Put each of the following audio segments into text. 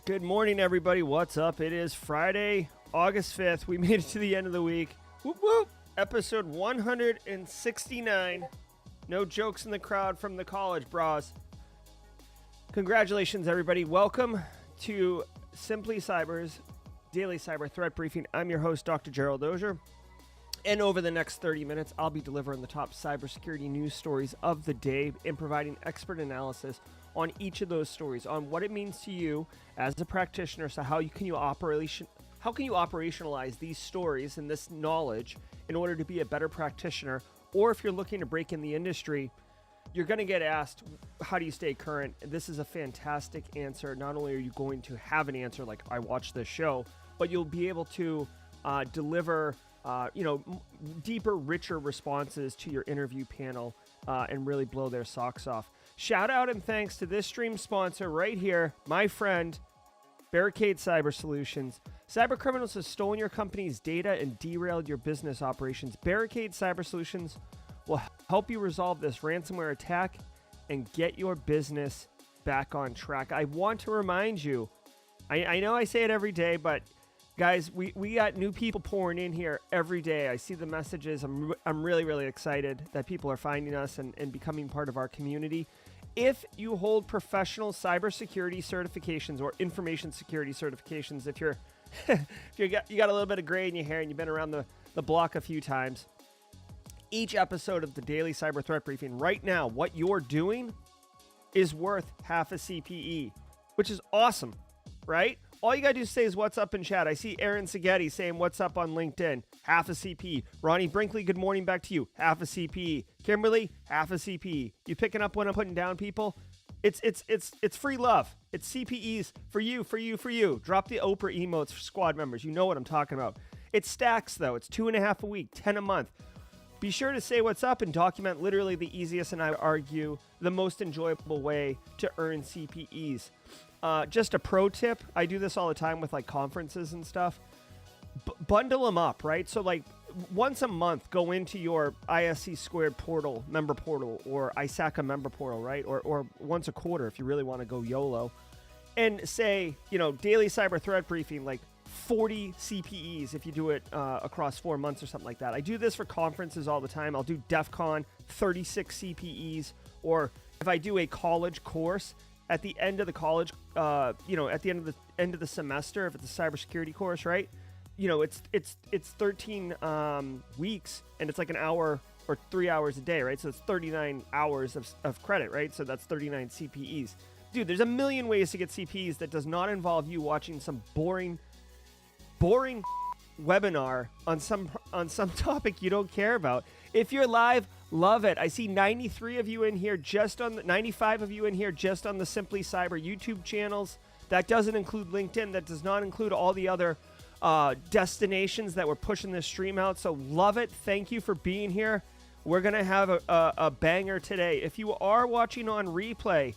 right, good morning, everybody. What's up? It is Friday, August 5th. We made it to the end of the week. Whoop, whoop. Episode 169. No jokes in the crowd from the college bras. Congratulations, everybody. Welcome to Simply Cyber's Daily Cyber Threat Briefing. I'm your host, Dr. Gerald Auger. And over the next 30 minutes, I'll be delivering the top cybersecurity news stories of the day and providing expert analysis on each of those stories, on what it means to you as a practitioner. So how can you operationalize these stories and this knowledge in order to be a better practitioner? Or if you're looking to break in the industry, you're going to get asked, how do you stay current? And this is a fantastic answer. Not only are you going to have an answer like I watched this show, but you'll be able to deliver deeper, richer responses to your interview panel and really blow their socks off. Shout out and thanks to this stream sponsor right here, my friend, Barricade Cyber Solutions. Cyber criminals have stolen your company's data and derailed your business operations. Barricade Cyber Solutions will help you resolve this ransomware attack and get your business back on track. I want to remind you, I know I say it every day, but guys, we got new people pouring in here every day. I see the messages. I'm really, really excited that people are finding us and becoming part of our community. If you hold professional cybersecurity certifications or information security certifications, if you got a little bit of gray in your hair and you've been around the block a few times, each episode of the Daily Cyber Threat Briefing right now, what you're doing is worth half a CPE, which is awesome, right? All you got to do is say is what's up in chat. I see Aaron Seghetti saying what's up on LinkedIn. Half a CPE. Ronnie Brinkley, good morning back to you. Half a CPE. Kimberly, half a CPE. You picking up what I'm putting down, people? It's free love. It's CPEs for you, for you, for you. Drop the Oprah emotes for squad members. You know what I'm talking about. It stacks, though. It's 2.5 a week, 10 a month. Be sure to say what's up and document literally the easiest and I would argue the most enjoyable way to earn CPEs. Just a pro tip, I do this all the time with like conferences and stuff. Bundle them up, right? So like once a month, go into your ISC Squared portal, member portal, or ISACA member portal, right? Or once a quarter if you really want to go YOLO. And say, daily cyber threat briefing, like 40 CPEs if you do it across 4 months or something like that. I do this for conferences all the time. I'll do DEF CON, 36 CPEs. Or if I do a college course, at the end of the college, at the end of the semester, if it's a cybersecurity course, right? It's 13 weeks, and it's like an hour or 3 hours a day, right? So it's 39 hours of credit, right? So that's 39 CPEs. Dude, there's a million ways to get CPEs that does not involve you watching some boring webinar on some topic you don't care about. If you're live, love it. I see 93 of you in here, 95 of you in here just on the Simply Cyber YouTube channels. That doesn't include LinkedIn. That does not include all the other destinations that we're pushing this stream out. So love it. Thank you for being here. We're going to have a banger today. If you are watching on replay,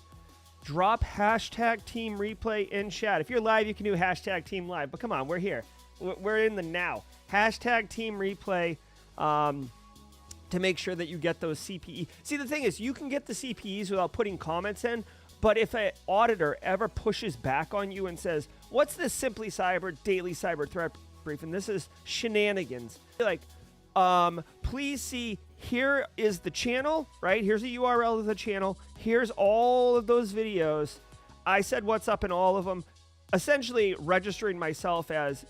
drop hashtag team replay in chat. If you're live, you can do hashtag team live. But come on, we're here. We're in the now. Hashtag team replay to make sure that you get those CPE. See, the thing is, you can get the CPEs without putting comments in, but if an auditor ever pushes back on you and says, what's this Simply Cyber Daily Cyber Threat Briefing? This is shenanigans. Like, please see, here is the channel, right? Here's a URL of the channel. Here's all of those videos. I said what's up in all of them, essentially registering myself as,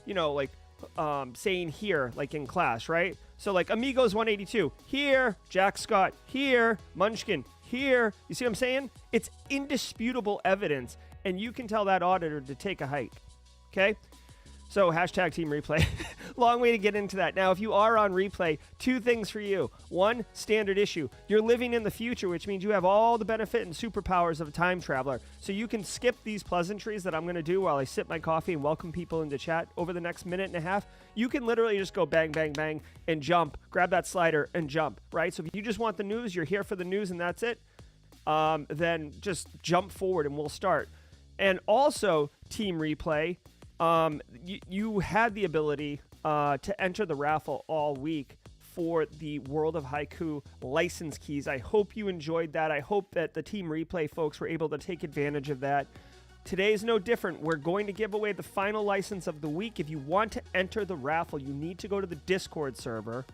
saying here, like in class, right? So like Amigos 182, here, Jack Scott, here, Munchkin, here. You see what I'm saying? It's indisputable evidence, and you can tell that auditor to take a hike, okay? So hashtag team replay. Long way to get into that. Now, if you are on replay, 2 things for you. 1, standard issue. You're living in the future, which means you have all the benefit and superpowers of a time traveler. So you can skip these pleasantries that I'm going to do while I sip my coffee and welcome people into chat over the next minute and a half. You can literally just go bang, bang, bang and jump. Grab that slider and jump, right? So if you just want the news, you're here for the news and that's it, then just jump forward and we'll start. And also, team replay, you had the ability to enter the raffle all week for the World of Haiku license keys. I hope you enjoyed that. I hope that the Team Replay folks were able to take advantage of that. today is no different. We're going to give away the final license of the week. If you want to enter the raffle, you need to go to the Discord server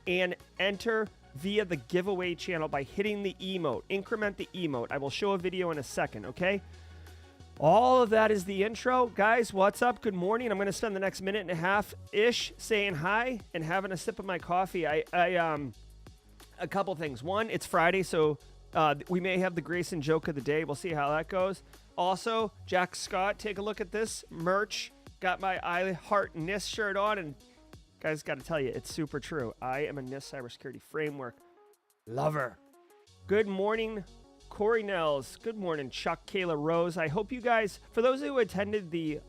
and enter via the giveaway channel by hitting the emote. Increment the emote. I will show a video in a second, okay? All of that is the intro. Guys, what's up? Good morning. I'm going to spend the next minute and a half-ish saying hi and having a sip of my coffee. A couple things. One, it's Friday, so we may have the Grayson joke of the day. We'll see how that goes. Also, Jack Scott, take a look at this merch. Got my I Heart NIST shirt on, and guys, got to tell you, it's super true. I am a NIST cybersecurity framework lover. Good morning, Corey Nels. Good morning, Chuck, Kayla Rose. I hope you guys, for those who attended the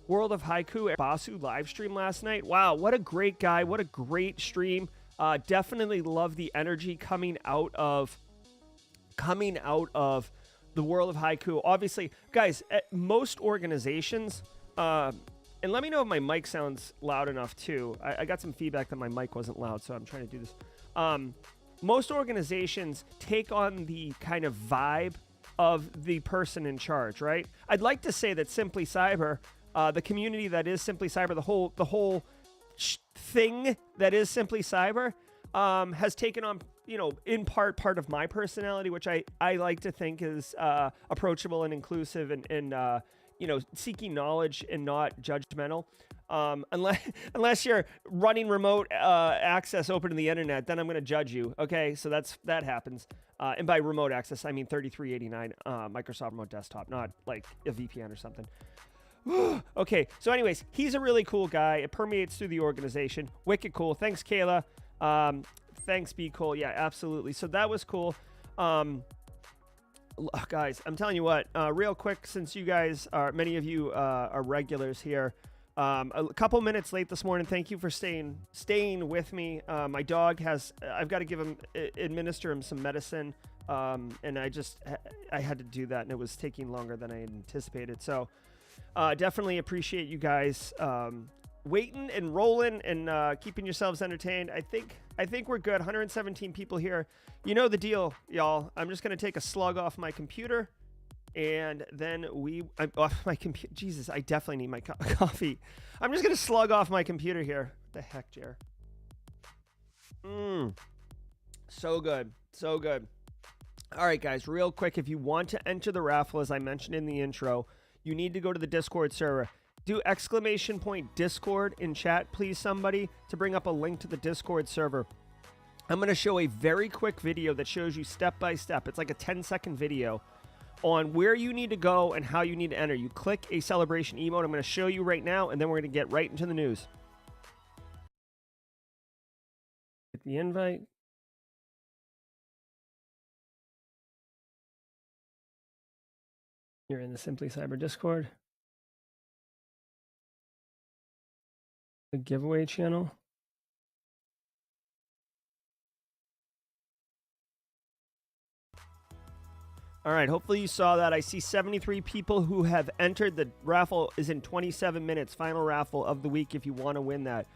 World of Haiku Basu live stream last night, wow, what a great guy. What a great stream. Definitely love the energy coming out of the World of Haiku. Obviously, guys, at most organizations, and let me know if my mic sounds loud enough too. I got some feedback that my mic wasn't loud, so I'm trying to do this. Most organizations take on the kind of vibe of the person in charge, right? I'd like to say that Simply Cyber, the community that is Simply Cyber, the whole thing that is Simply Cyber, has taken on, in part of my personality, which I like to think is approachable and inclusive and seeking knowledge and not judgmental. Unless you're running remote access open to the internet, then I'm going to judge you. Okay, so that happens. And by remote access, I mean 3389 Microsoft Remote Desktop, not like a VPN or something. Okay, so anyways, he's a really cool guy. It permeates through the organization. Wicked cool. Thanks, Kayla. Thanks, Be Cool. Yeah, absolutely. So that was cool. Guys, I'm telling you what, real quick, since you guys many of you are regulars here, a couple minutes late this morning. Thank you for staying with me. My dog I've got to administer him some medicine. And I had to do that, and it was taking longer than I had anticipated. So, definitely appreciate you guys, waiting and rolling and, keeping yourselves entertained. I think we're good. 117 people here. You know the deal, y'all. I'm just going to take a slug off my computer, and then I'm off my computer. Jesus, I definitely need my coffee. I'm just going to slug off my computer here. What the heck, Jer? So good. So good. All right, guys, real quick. If you want to enter the raffle, as I mentioned in the intro, you need to go to the Discord server. Do !Discord in chat, please, somebody, to bring up a link to the Discord server. I'm going to show a very quick video that shows you step by step. It's like a 10-second video on where you need to go and how you need to enter. You click a celebration emote. I'm going to show you right now, and then we're going to get right into the news. Get the invite. You're in the Simply Cyber Discord. The giveaway channel. All right, hopefully you saw that. I see 73 people who have entered. The raffle is in 27 minutes. Final raffle of the week if you want to win that.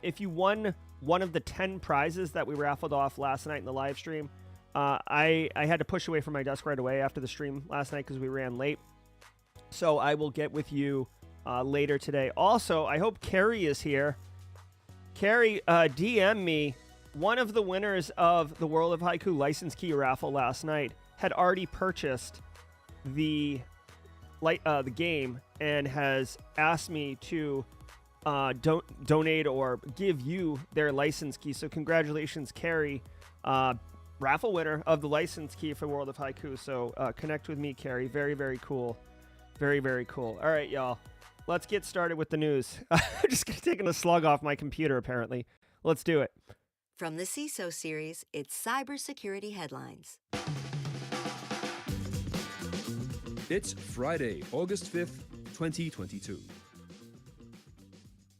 If you won one of the 10 prizes that we raffled off last night in the live stream, I had to push away from my desk right away after the stream last night because we ran late. So I will get with you later today. Also, I hope Carrie is here. Carrie, DM me. One of the winners of the World of Haiku license key raffle last night had already purchased the game and has asked me to donate or give you their license key. So congratulations, Carrie, raffle winner of the license key for World of Haiku. So connect with me, Carrie. Very, very cool. Very, very cool. All right, y'all. Let's get started with the news. I'm just taking a slug off my computer, apparently. Let's do it. From the CISO series, it's cybersecurity headlines. It's Friday, August 5th, 2022.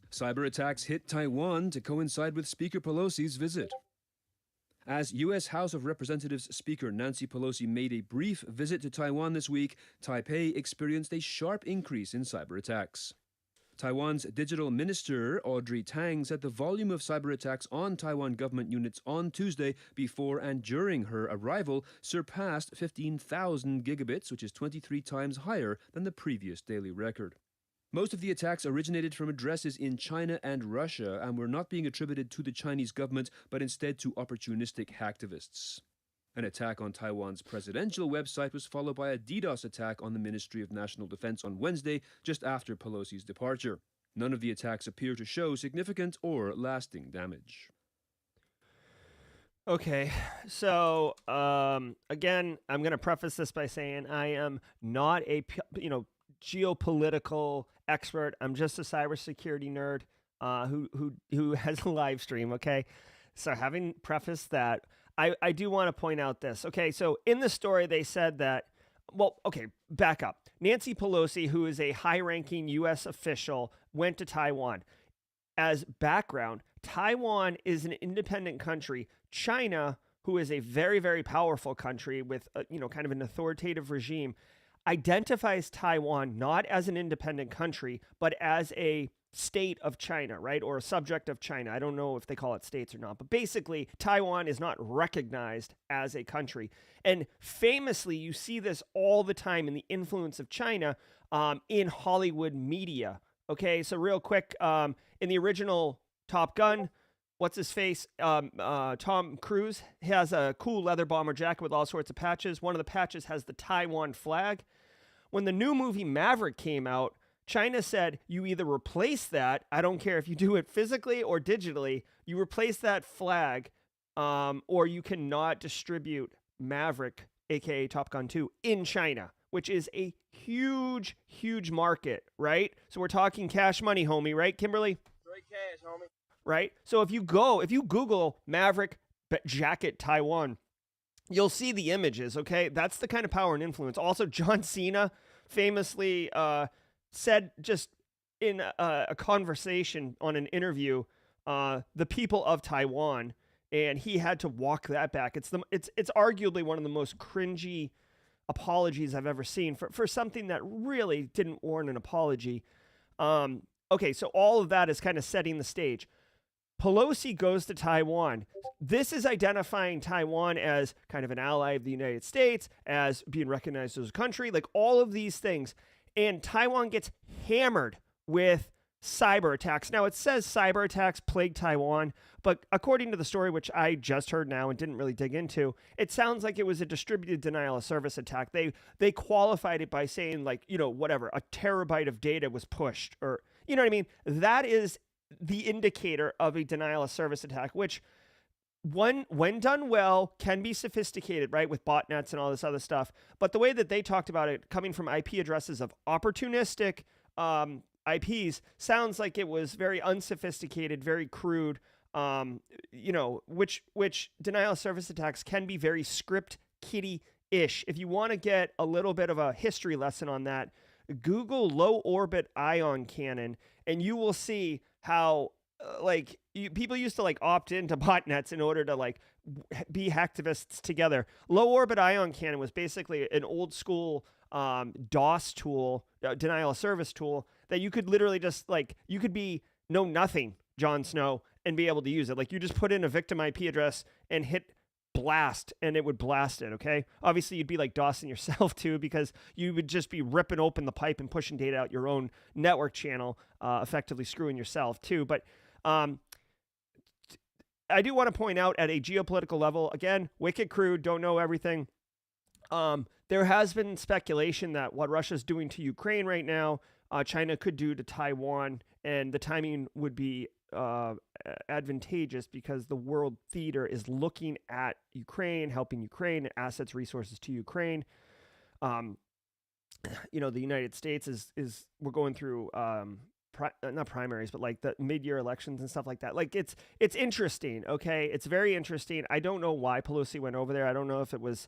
Cyber attacks hit Taiwan to coincide with Speaker Pelosi's visit. As U.S. House of Representatives Speaker Nancy Pelosi made a brief visit to Taiwan this week, Taipei experienced a sharp increase in cyber attacks. Taiwan's digital minister, Audrey Tang, said the volume of cyber attacks on Taiwan government units on Tuesday before and during her arrival surpassed 15,000 gigabits, which is 23 times higher than the previous daily record. Most of the attacks originated from addresses in China and Russia and were not being attributed to the Chinese government, but instead to opportunistic hacktivists. An attack on Taiwan's presidential website was followed by a DDoS attack on the Ministry of National Defense on Wednesday, just after Pelosi's departure. None of the attacks appear to show significant or lasting damage. Okay, so again, I'm going to preface this by saying I am not a geopolitical expert. I'm just a cybersecurity nerd who has a live stream. Okay, so having prefaced that, I do want to point out this. Okay, so in the story, they said that, back up. Nancy Pelosi, who is a high-ranking U.S. official, went to Taiwan. As background, Taiwan is an independent country. China, who is a very, very powerful country with, kind of an authoritative regime, identifies Taiwan not as an independent country, but as a state of China, right? Or a subject of China. I don't know if they call it states or not, but basically Taiwan is not recognized as a country. And famously, you see this all the time in the influence of China in Hollywood media. Okay, so real quick, in the original Top Gun, what's his face? Tom Cruise has a cool leather bomber jacket with all sorts of patches. One of the patches has the Taiwan flag. When the new movie Maverick came out, China said, you either replace that, I don't care if you do it physically or digitally, you replace that flag, or you cannot distribute Maverick, aka Top Gun 2, in China, which is a huge, huge market, right? So we're talking cash money, homie, right, Kimberly? Straight cash, homie. Right? So if you Google Maverick jacket Taiwan, you'll see the images, okay? That's the kind of power and influence. Also, John Cena famously said just in a conversation on an interview, the people of Taiwan, and he had to walk that back. It's arguably one of the most cringy apologies I've ever seen for something that really didn't warrant an apology. Okay, so all of that is kind of setting the stage. Pelosi goes to Taiwan. This is identifying Taiwan as kind of an ally of the United States, as being recognized as a country, like all of these things. And Taiwan gets hammered with cyber attacks. Now, it says cyber attacks plague Taiwan, but according to the story, which I just heard now and didn't really dig into, it sounds like it was a distributed denial of service attack. They qualified it by saying, like, whatever, a terabyte of data was pushed, or, you know what I mean? That is the indicator of a denial of service attack, which when done well can be sophisticated, right, with botnets and all this other stuff. But the way that they talked about it, coming from IP addresses of opportunistic IPs, sounds like it was very unsophisticated, very crude, which denial of service attacks can be very script kiddie-ish. If you want to get a little bit of a history lesson on that, Google low orbit ion cannon, and you will see how people used to opt into botnets in order to be hacktivists together. Low orbit ion cannon was basically an old school DOS tool, denial of service tool, that you could literally just you could know nothing, Jon Snow, and be able to use it. You just put in a victim IP address and hit blast, and it would blast it. Okay, obviously you'd be DOSing yourself too, because you would just be ripping open the pipe and pushing data out your own network channel, effectively screwing yourself too. But I do want to point out, at a geopolitical level, again, wicked crude, don't know everything. There has been speculation that what Russia's doing to Ukraine right now, China could do to Taiwan, and the timing would be advantageous because the world theater is looking at Ukraine, helping Ukraine, assets, resources to Ukraine. The United States we're going through not primaries, but the mid-year elections and stuff like that. It's interesting. Okay, it's very interesting. I don't know why Pelosi went over there. I don't know if it was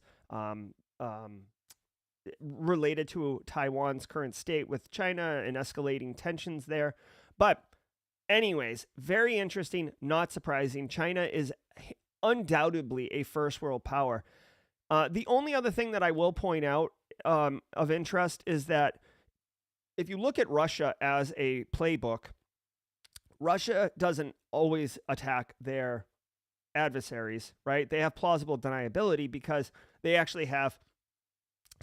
related to Taiwan's current state with China and escalating tensions there. But anyways, very interesting, not surprising. China is undoubtedly a first world power. The only other thing that I will point out of interest is that if you look at Russia as a playbook, Russia doesn't always attack their adversaries, right? They have plausible deniability because they actually have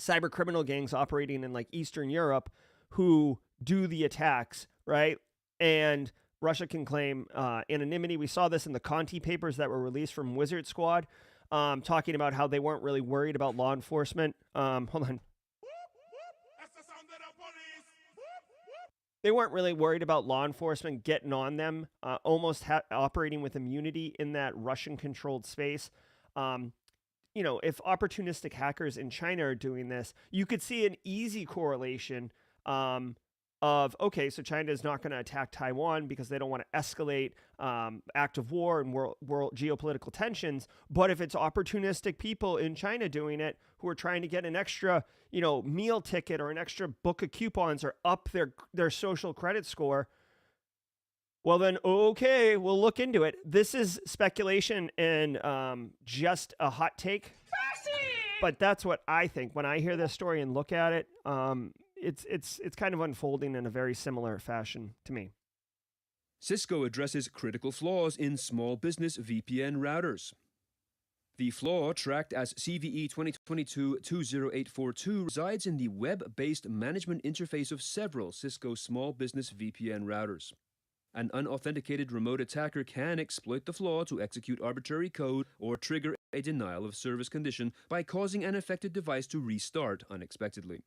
cyber criminal gangs operating in like Eastern Europe who do the attacks, right? And Russia can claim anonymity. We saw this in the Conti papers that were released from Wizard Squad, talking about how they weren't really worried about law enforcement. Hold on. They weren't really worried about law enforcement getting on them, almost operating with immunity in that Russian-controlled space. If opportunistic hackers in China are doing this, you could see an easy correlation of, okay, so China is not going to attack Taiwan because they don't want to escalate active war and world geopolitical tensions. But if it's opportunistic people in China doing it who are trying to get an extra, meal ticket or an extra book of coupons or up their social credit score, well then, okay, we'll look into it. This is speculation and just a hot take. But that's what I think when I hear this story and look at it. It's kind of unfolding in a very similar fashion to me. Cisco addresses critical flaws in small business VPN routers. The flaw, tracked as CVE 2022-20842, resides in the web-based management interface of several Cisco small business VPN routers. An unauthenticated remote attacker can exploit the flaw to execute arbitrary code or trigger a denial of service condition by causing an affected device to restart unexpectedly.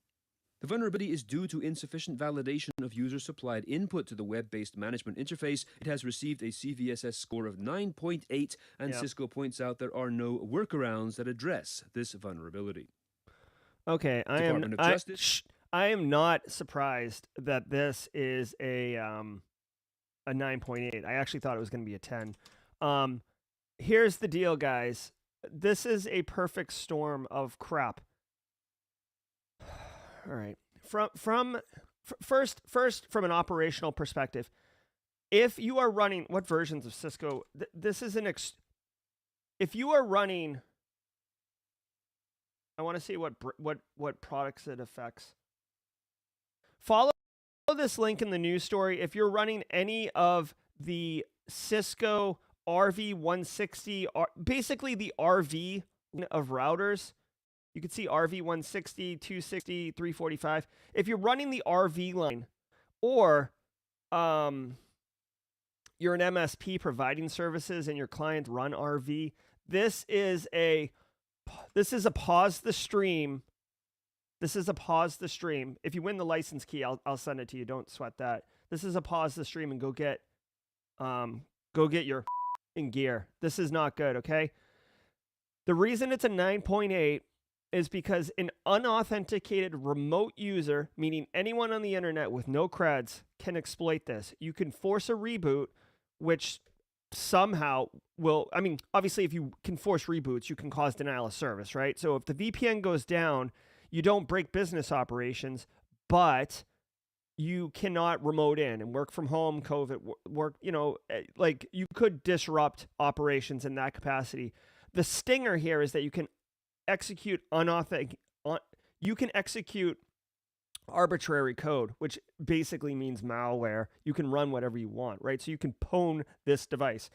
The vulnerability is due to insufficient validation of user-supplied input to the web-based management interface. It has received a CVSS score of 9.8, and Cisco points out there are no workarounds that address this vulnerability. Okay, I am not surprised that this is a 9.8. I actually thought it was going to be a 10. Here's the deal, guys. This is a perfect storm of crap. All right. First, from an operational perspective, if you are running what versions of Cisco, this is if you are running, I want to see what products it affects. Follow this link in the news story. If you're running any of the Cisco RV160, basically the RV of routers. You can see RV 160, 260, 345. If you're running the RV line, or you're an MSP providing services and your clients run RV, this is a pause the stream. This is a pause the stream. If you win the license key, I'll send it to you. Don't sweat that. This is a pause the stream and go get your in gear. This is not good. Okay. The reason it's a 9.8 is because an unauthenticated remote user, meaning anyone on the internet with no creds, can exploit this. You can force a reboot, which somehow will, obviously if you can force reboots, you can cause denial of service, right? So if the VPN goes down, you don't break business operations, but you cannot remote in and work from home, COVID work, like you could disrupt operations in that capacity. The stinger here is that you can execute you can execute arbitrary code, which basically means malware. You can run whatever you want, right? So you can pwn this device.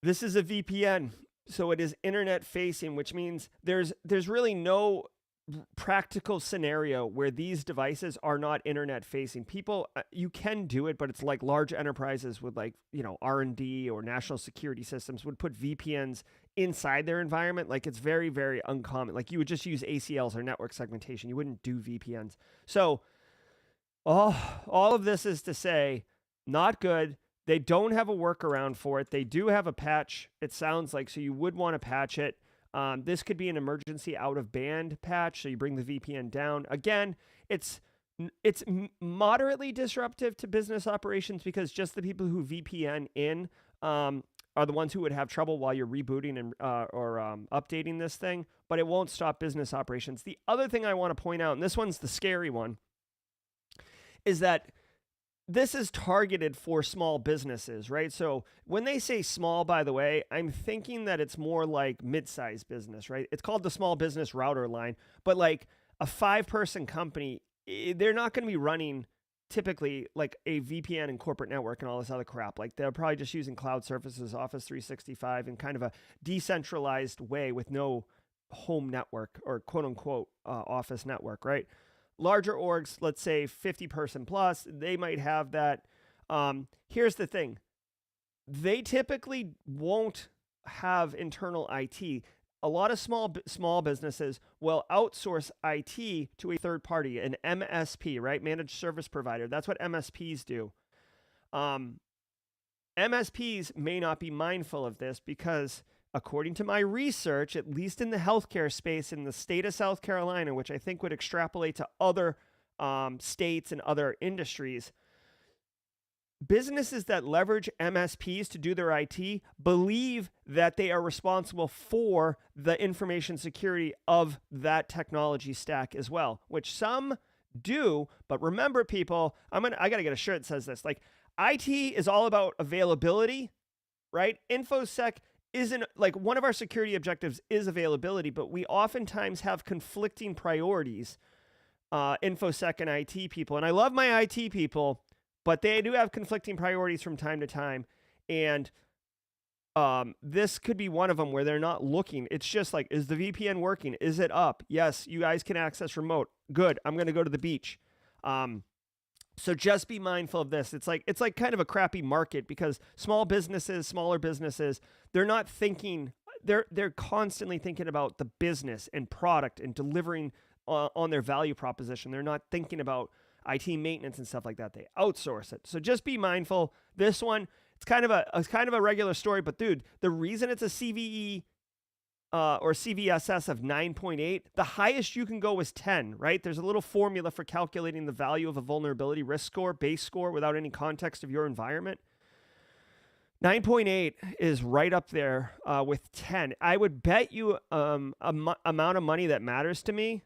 This is a VPN, so it is internet facing, which means there's really no practical scenario where these devices are not internet facing. People, you can do it, but it's like large enterprises with R&D or national security systems would put VPNs inside their environment. Like it's very, very uncommon. Like you would just use ACLs or network segmentation. You wouldn't do VPNs. So all of this is to say, not good. They don't have a workaround for it. They do have a patch, it sounds like, so you would want to patch it. This could be an emergency out-of-band patch, so you bring the VPN down. Again, it's moderately disruptive to business operations because just the people who VPN in are the ones who would have trouble while you're rebooting and or updating this thing, but it won't stop business operations. The other thing I want to point out, and this one's the scary one, is that this is targeted for small businesses, right? So when they say small, by the way, I'm thinking that it's more like mid-sized business, right? It's called the small business router line, but like a 5-person company they're not going to be running typically like a VPN and corporate network and all this other crap. Like they're probably just using cloud services, Office 365 in kind of a decentralized way with no home network or quote unquote office network, right? Larger orgs, let's say 50 person plus, they might have that. Here's the thing. They typically won't have internal IT. A lot of small businesses will outsource IT to a third party, an MSP, right? Managed service provider. That's what MSPs do. MSPs may not be mindful of this because, according to my research, at least in the healthcare space in the state of South Carolina, which I think would extrapolate to other states and other industries, businesses that leverage MSPs to do their IT believe that they are responsible for the information security of that technology stack as well, which some do. But remember, people, I got to get a shirt that says this. Like, IT is all about availability, right? InfoSec isn't, like, one of our security objectives is availability, but we oftentimes have conflicting priorities, InfoSec and IT people. And I love my IT people, but they do have conflicting priorities from time to time. And this could be one of them where they're not looking. It's just like, is the VPN working? Is it up? Yes, you guys can access remote. Good. I'm going to go to the beach. So just be mindful of this. It's like kind of a crappy market because smaller businesses, they're not thinking, they're constantly thinking about the business and product and delivering on their value proposition. They're not thinking about IT maintenance and stuff like that. They outsource it. So just be mindful. This one, it's kind of a regular story, but dude, the reason it's a CVE or CVSS of 9.8, the highest you can go is 10, right? There's a little formula for calculating the value of a vulnerability risk score, base score, without any context of your environment. 9.8 is right up there with 10. I would bet you amount of money that matters to me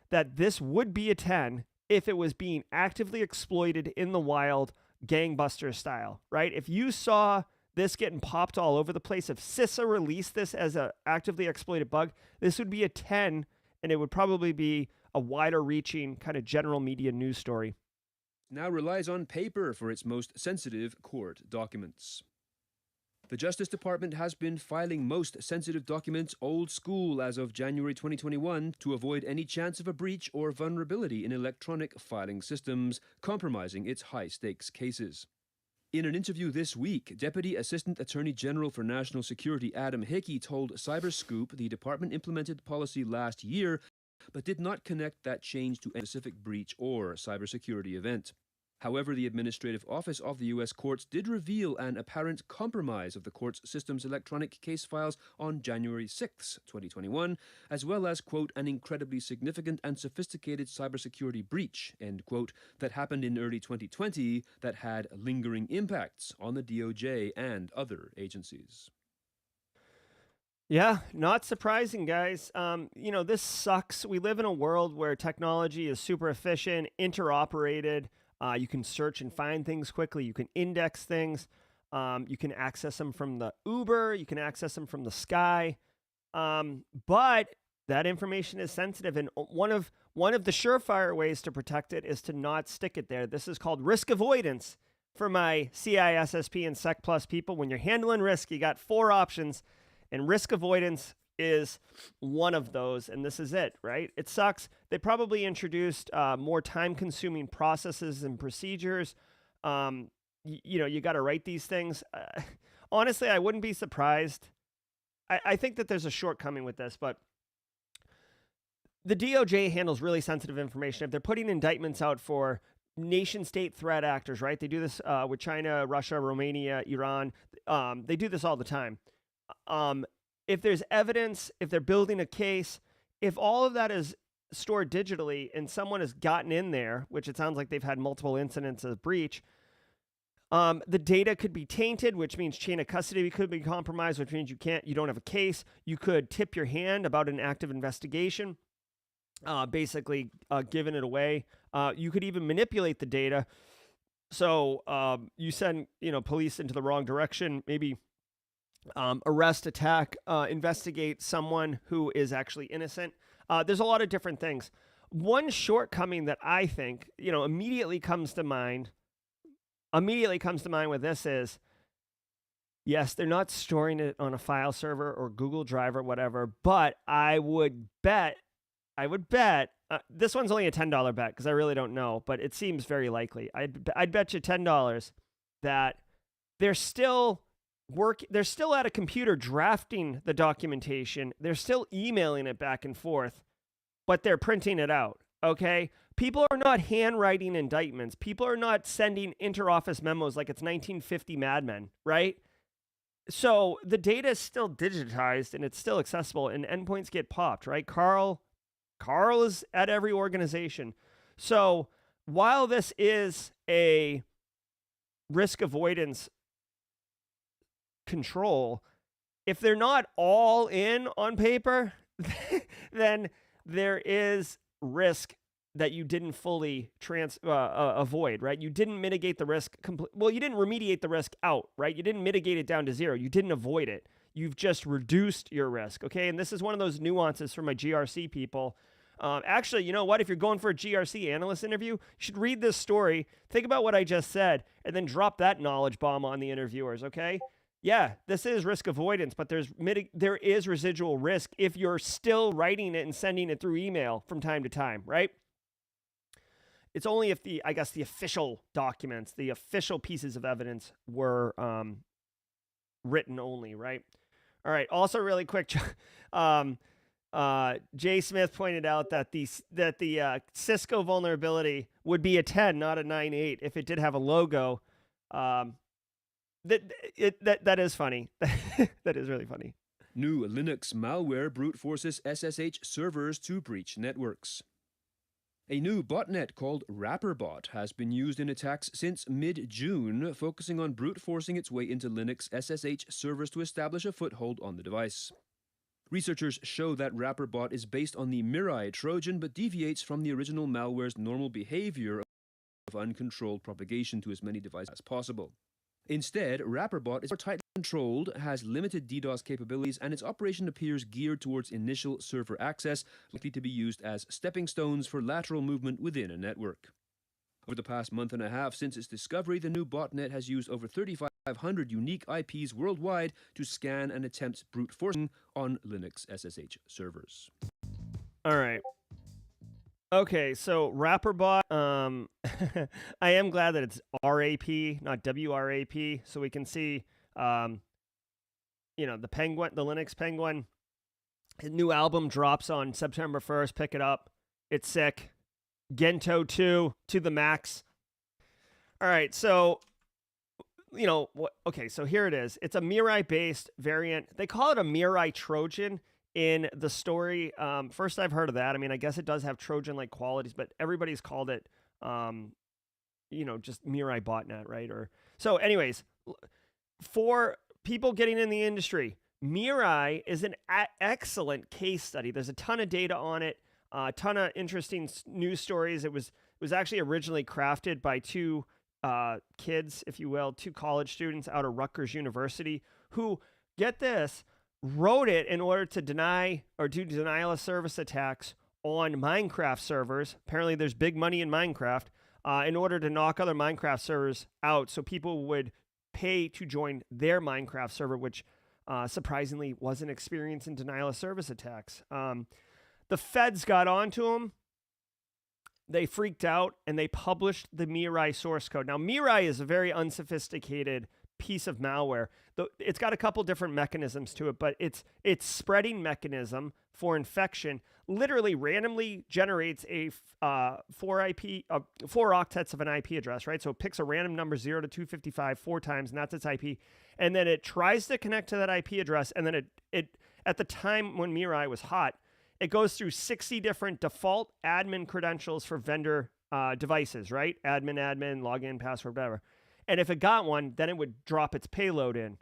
that this would be a 10 if it was being actively exploited in the wild, gangbuster style, right? If you saw this getting popped all over the place, if CISA released this as an actively exploited bug, this would be a 10, and it would probably be a wider reaching kind of general media news story. Now relies on paper for its most sensitive court documents. The Justice Department has been filing most sensitive documents old school as of January 2021 to avoid any chance of a breach or vulnerability in electronic filing systems, compromising its high-stakes cases. In an interview this week, Deputy Assistant Attorney General for National Security Adam Hickey told Cyberscoop the department implemented policy last year, but did not connect that change to a specific breach or cybersecurity event. However, the Administrative Office of the U.S. Courts did reveal an apparent compromise of the court's system's electronic case files on January 6, 2021, as well as, quote, an incredibly significant and sophisticated cybersecurity breach, end quote, that happened in early 2020 that had lingering impacts on the DOJ and other agencies. Yeah, not surprising, guys. This sucks. We live in a world where technology is super efficient, interoperated. You can search and find things quickly. You can index things. You can access them from the Uber. You can access them from the sky. But that information is sensitive, and one of the surefire ways to protect it is to not stick it there. This is called risk avoidance. For my CISSP and Sec Plus people, when you're handling risk, you got 4 options, and risk avoidance is one of those, and this is it, right? It sucks. They probably introduced more time-consuming processes and procedures. You got to write these things. Honestly, I wouldn't be surprised. I think that there's a shortcoming with this, but the DOJ handles really sensitive information. If they're putting indictments out for nation-state threat actors, right? They do this with China, Russia, Romania, Iran. They do this all the time. If there's evidence, if they're building a case, if all of that is stored digitally and someone has gotten in there, which it sounds like they've had multiple incidents of breach, the data could be tainted, which means chain of custody could be compromised, which means you don't have a case. You could tip your hand about an active investigation, basically giving it away. You could even manipulate the data. So you send police into the wrong direction, maybe arrest, attack, investigate someone who is actually innocent. There's a lot of different things. one shortcoming that I think, immediately comes to mind with this is, yes, they're not storing it on a file server or Google Drive or whatever, but I would bet, this one's only a $10 bet because I really don't know, but it seems very likely. I'd bet you $10 that they're still at a computer drafting the documentation. They're still emailing it back and forth, but they're printing it out, okay? People are not handwriting indictments. People are not sending inter-office memos like it's 1950 Mad Men, right? So the data is still digitized and it's still accessible and endpoints get popped, right? Carl is at every organization. So while this is a risk avoidance control, if they're not all in on paper, then there is risk that you didn't fully avoid, right? You didn't mitigate the risk. You didn't remediate the risk out, right? You didn't mitigate it down to zero. You didn't avoid it. You've just reduced your risk, okay? And this is one of those nuances for my GRC people. Actually, you know what? If you're going for a GRC analyst interview, you should read this story, think about what I just said, and then drop that knowledge bomb on the interviewers, okay? Yeah, this is risk avoidance, but there is residual risk if you're still writing it and sending it through email from time to time, right? It's only if the official documents, the official pieces of evidence were written only, right? All right. Also, really quick, Jay Smith pointed out that the Cisco vulnerability would be a 10, not a 9.8, if it did have a logo. That is funny. That is really funny. New Linux malware brute forces SSH servers to breach networks. A new botnet called Rapperbot has been used in attacks since mid-June, focusing on brute forcing its way into Linux SSH servers to establish a foothold on the device. Researchers show that Rapperbot is based on the Mirai Trojan but deviates from the original malware's normal behavior of uncontrolled propagation to as many devices as possible. Instead, Rapperbot is more tightly controlled, has limited DDoS capabilities, and its operation appears geared towards initial server access, likely to be used as stepping stones for lateral movement within a network. Over the past month and a half since its discovery, the new botnet has used over 3,500 unique IPs worldwide to scan and attempt brute forcing on Linux SSH servers. All right. Okay, so Rapperbot, I am glad that it's RAP, not WRAP, so we can see, the Penguin, the Linux Penguin. His new album drops on September 1st. Pick it up. It's sick. Gento 2 to the max. All right, so, so here it is. It's a Mirai-based variant. They call it a Mirai Trojan in the story. First I've heard of that. I mean, I guess it does have Trojan-like qualities, but everybody's called it, just Mirai botnet, right? So anyways, for people getting in the industry, Mirai is an excellent case study. There's a ton of data on it, a ton of interesting news stories. It was actually originally crafted by two kids, if you will, two college students out of Rutgers University who, get this, wrote it in order to deny or do denial of service attacks on Minecraft servers. Apparently there's big money in Minecraft, in order to knock other Minecraft servers out so people would pay to join their Minecraft server, which surprisingly wasn't experiencing denial of service attacks. The feds got onto them. They freaked out and they published the Mirai source code. Now, Mirai is a very unsophisticated piece of malware. It's got a couple different mechanisms to it, but its spreading mechanism for infection literally randomly generates a 4 octets of an IP address, right? So it picks a random number 0 to 255 4 times, and that's its IP. And then it tries to connect to that IP address, and then it at the time when Mirai was hot, it goes through 60 different default admin credentials for vendor devices, right? Admin, login, password, whatever. And if it got one, then it would drop its payload in.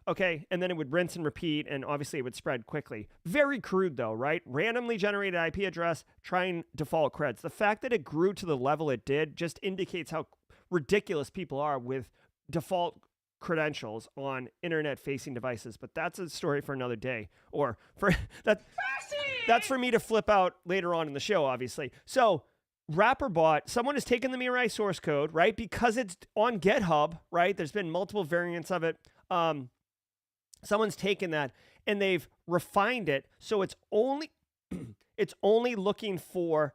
Okay, and then it would rinse and repeat, and obviously it would spread quickly. Very crude though, right? Randomly generated IP address, trying default creds. The fact that it grew to the level it did just indicates how ridiculous people are with default credentials on internet-facing devices. But that's a story for another day, or for that. That's for me to flip out later on in the show, obviously. So Rapperbot, someone has taken the Mirai source code, right? Because it's on GitHub, right? There's been multiple variants of it. Someone's taken that and they've refined it, so it's only looking for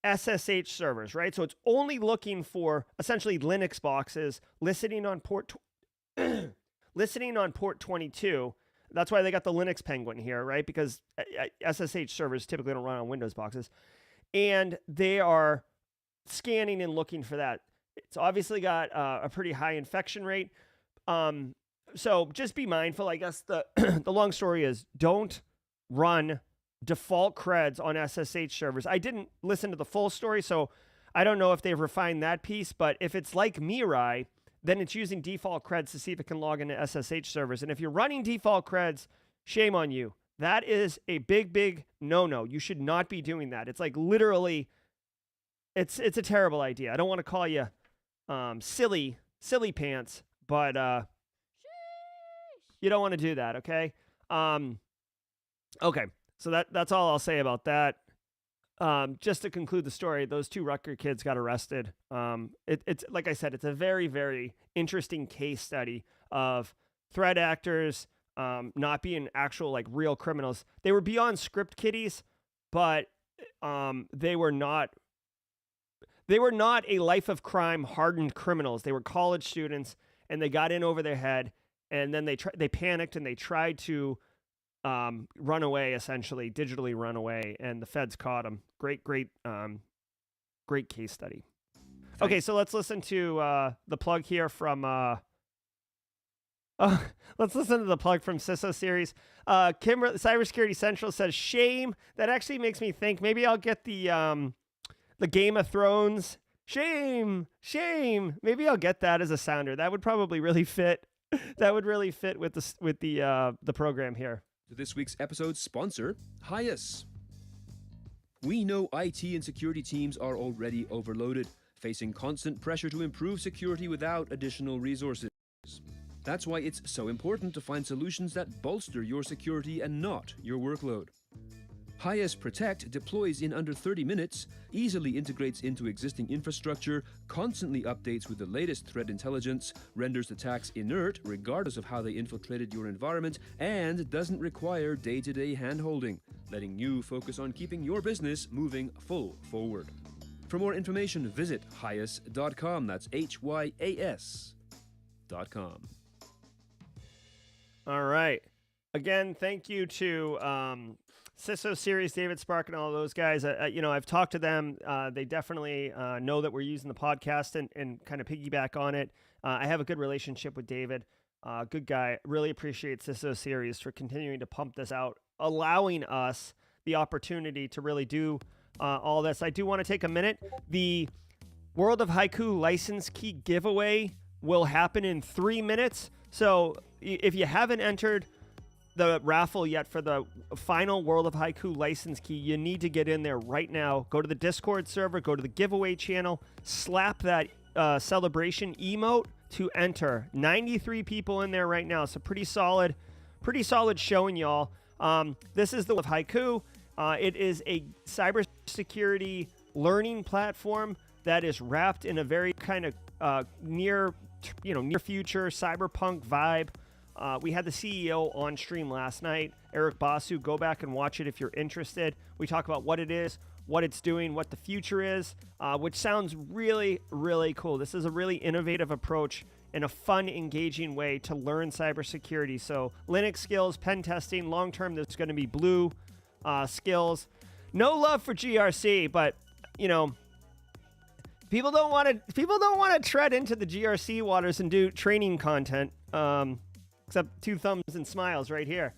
SSH servers, right? So it's only looking for essentially Linux boxes listening on port 22. That's why they got the Linux Penguin here, right? Because SSH servers typically don't run on Windows boxes. And they are scanning and looking for that. It's obviously got a pretty high infection rate. So just be mindful. I guess the the long story is, don't run default creds on SSH servers. I didn't listen to the full story, so I don't know if they've refined that piece. But if it's like Mirai, then it's using default creds to see if it can log into SSH servers. And if you're running default creds, shame on you. That is a big, big no-no. You should not be doing that. It's like literally, it's a terrible idea. I don't want to call you silly pants, but you don't want to do that, okay? Okay, so that's all I'll say about that. Just to conclude the story, those 2 Rutgers kids got arrested. It's like I said, it's a very, very interesting case study of threat actors not being actual like real criminals. They were beyond script kiddies, but they were not a life of crime hardened criminals. They were college students, and they got in over their head, and then they panicked and they tried to run away, essentially digitally run away, and the feds caught them. Great case study. Okay, so let's listen to the plug here from let's listen to the plug from Cisco series. Cybersecurity Central says, shame. That actually makes me think maybe I'll get the Game of Thrones shame. Maybe I'll get that as a sounder. That would probably really fit. That would really fit with the program here. To this week's episode sponsor, Hive. We know IT and security teams are already overloaded, facing constant pressure to improve security without additional resources. That's why it's so important to find solutions that bolster your security and not your workload. Hive Protect deploys in under 30 minutes, easily integrates into existing infrastructure, constantly updates with the latest threat intelligence, renders attacks inert regardless of how they infiltrated your environment, and doesn't require day-to-day hand-holding, letting you focus on keeping your business moving full forward. For more information, visit hyas.com. That's HYAS.com. All right. Again, thank you to Cisco Series, David Spark, and all those guys. I've talked to them. They definitely know that we're using the podcast and kind of piggyback on it. I have a good relationship with David. Good guy. Really appreciate Cisco Series for continuing to pump this out, allowing us the opportunity to really do all this. I do want to take a minute. The World of Haiku license key giveaway will happen in 3 minutes. So if you haven't entered the raffle yet for the final World of Haiku license key, you need to get in there right now. Go to the Discord server, go to the giveaway channel, slap that celebration emote to enter. 93 people in there right now, so pretty solid showing, y'all. This is the World of Haiku. It is a cybersecurity learning platform that is wrapped in a very kind of near future cyberpunk vibe. We had the CEO on stream last night, Eric Basu. Go back and watch it if you're interested. We talk about what it is, what it's doing, what the future is, which sounds really, really cool. This is a really innovative approach and a fun, engaging way to learn cybersecurity. So Linux skills, pen testing, long-term, there's going to be blue skills. No love for GRC, but, people don't want to tread into the GRC waters and do training content. Except 2 thumbs and smiles right here.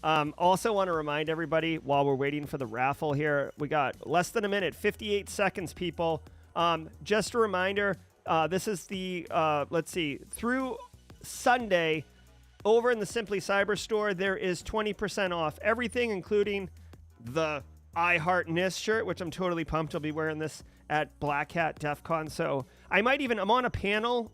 Also want to remind everybody while we're waiting for the raffle here, we got less than a minute, 58 seconds, people. Just a reminder, this is the, through Sunday, over in the Simply Cyber store, there is 20% off everything, including the I Heart NIST shirt, which I'm totally pumped. I'll be wearing this at Black Hat DEF CON. So I'm on a panel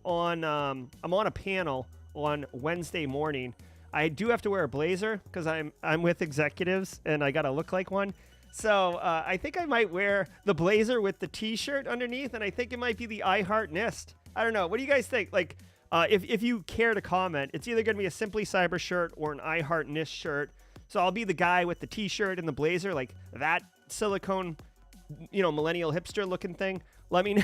on Wednesday morning. I do have to wear a blazer because I'm with executives and I gotta look like one. So I think I might wear the blazer with the T-shirt underneath, and I think it might be the I Heart NIST. I don't know. What do you guys think? Like, if you care to comment, it's either gonna be a Simply Cyber shirt or an I Heart NIST shirt. So I'll be the guy with the T-shirt and the blazer, like that silicone, millennial hipster looking thing. Let me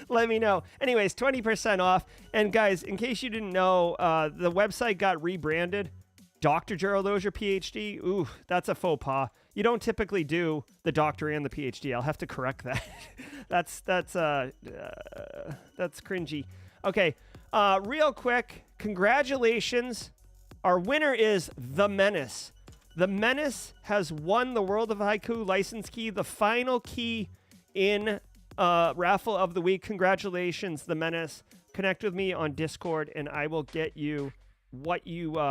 let me know. Anyways, 20% off. And guys, in case you didn't know, the website got rebranded. Dr. Gerald Auger, PhD. Ooh, that's a faux pas. You don't typically do the doctor and the PhD. I'll have to correct that. that's cringy. Okay, real quick, congratulations. Our winner is The Menace. The Menace has won the World of Haiku license key, the final key in Raffle of the week. Congratulations, The Menace. Connect with me on Discord, and I will get you what you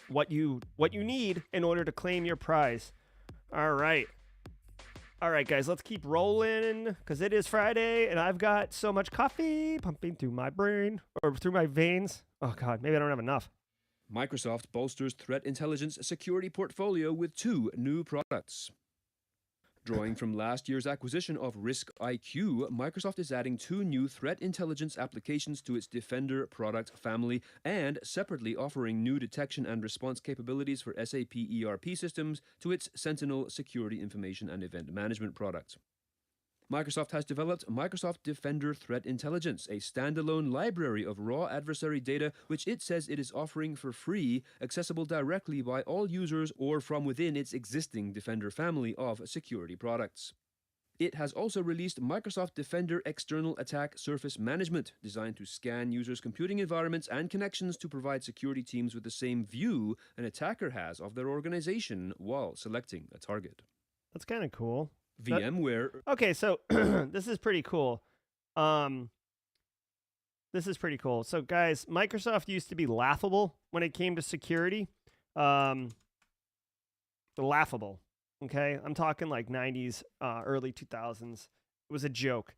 need in order to claim your prize. All right, guys, let's keep rolling because it is Friday, and I've got so much coffee pumping through my brain or through my veins. Oh God, maybe I don't have enough. Microsoft bolsters threat intelligence security portfolio with 2 new products. Drawing from last year's acquisition of Risk IQ, Microsoft is adding 2 new threat intelligence applications to its Defender product family and separately offering new detection and response capabilities for SAP ERP systems to its Sentinel security information and event management products. Microsoft has developed Microsoft Defender Threat Intelligence, a standalone library of raw adversary data which it says it is offering for free, accessible directly by all users or from within its existing Defender family of security products. It has also released Microsoft Defender External Attack Surface Management, designed to scan users' computing environments and connections to provide security teams with the same view an attacker has of their organization while selecting a target. That's kind of cool. VMware. Okay, so this is pretty cool. So guys, Microsoft used to be laughable when it came to security. Laughable. Okay, I'm talking like 90s, early 2000s. It was a joke.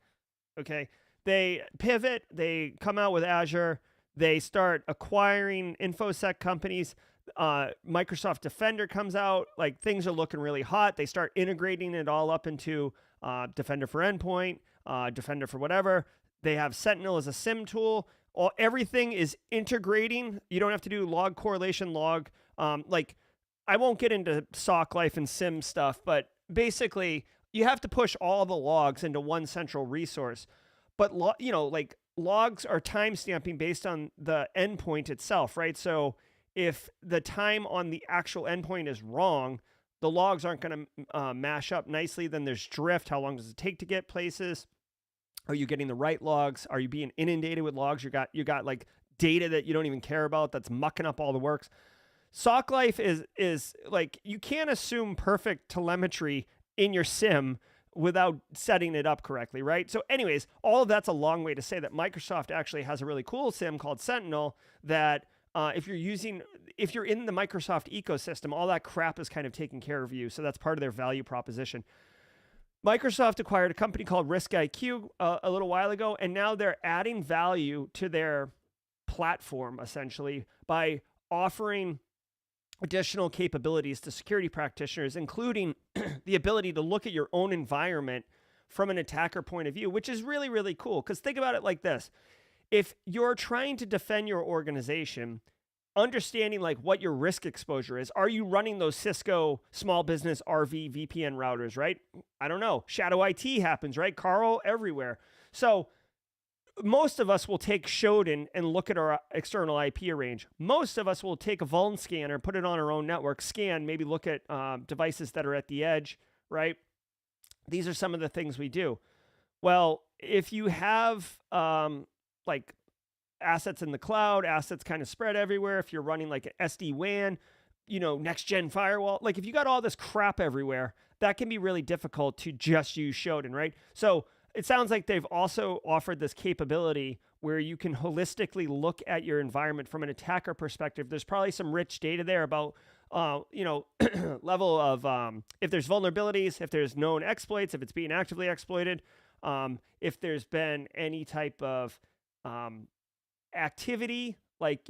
Okay, they pivot. They come out with Azure. They start acquiring InfoSec companies. Microsoft Defender comes out, like things are looking really hot. They start integrating it all up into Defender for Endpoint, Defender for whatever. They have Sentinel as a SIM tool. Everything is integrating. You don't have to do log correlation, log. I won't get into SOC life and SIM stuff, but basically you have to push all the logs into one central resource. But logs are time stamping based on the endpoint itself, right? So if the time on the actual endpoint is wrong, the logs aren't going to mash up nicely. Then there's drift. How long does it take to get places? Are you getting the right logs? Are you being inundated with logs? You got like data that you don't even care about that's mucking up all the works. SOC life is like, you can't assume perfect telemetry in your SIM without setting it up correctly, right? So anyways, all of that's a long way to say that Microsoft actually has a really cool SIM called Sentinel that if you're in the Microsoft ecosystem, all that crap is kind of taken care of you. So that's part of their value proposition. Microsoft acquired a company called Risk IQ a little while ago, and now they're adding value to their platform essentially by offering additional capabilities to security practitioners, including the ability to look at your own environment from an attacker point of view, which is really, really cool. Because think about it like this. If you're trying to defend your organization, understanding like what your risk exposure is, are you running those Cisco small business RV VPN routers, right? I don't know. Shadow IT happens, right? Carl everywhere. So most of us will take Shodan and look at our external IP range. Most of us will take a vuln scanner, put it on our own network, scan, maybe look at devices that are at the edge, right? These are some of the things we do. Well, if you have like assets in the cloud, assets kind of spread everywhere, if you're running like an SD-WAN, next gen firewall, like if you got all this crap everywhere, that can be really difficult to just use Shodan, right? So it sounds like they've also offered this capability where you can holistically look at your environment from an attacker perspective. There's probably some rich data there about, level of if there's vulnerabilities, if there's known exploits, if it's being actively exploited, if there's been any type of activity like,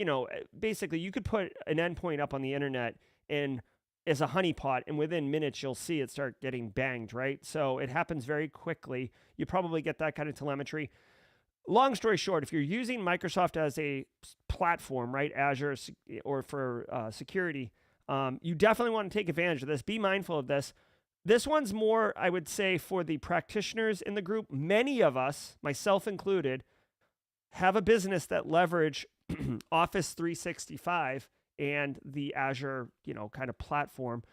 basically you could put an endpoint up on the internet and as a honeypot, and within minutes you'll see it start getting banged, right? So it happens very quickly. You probably get that kind of telemetry. Long story short, if you're using Microsoft as a platform, right, Azure or for security, you definitely want to take advantage of this. Be mindful of this. This one's more, I would say, for the practitioners in the group. Many of us, myself included, have a business that leverage Office 365 and the Azure, kind of platform.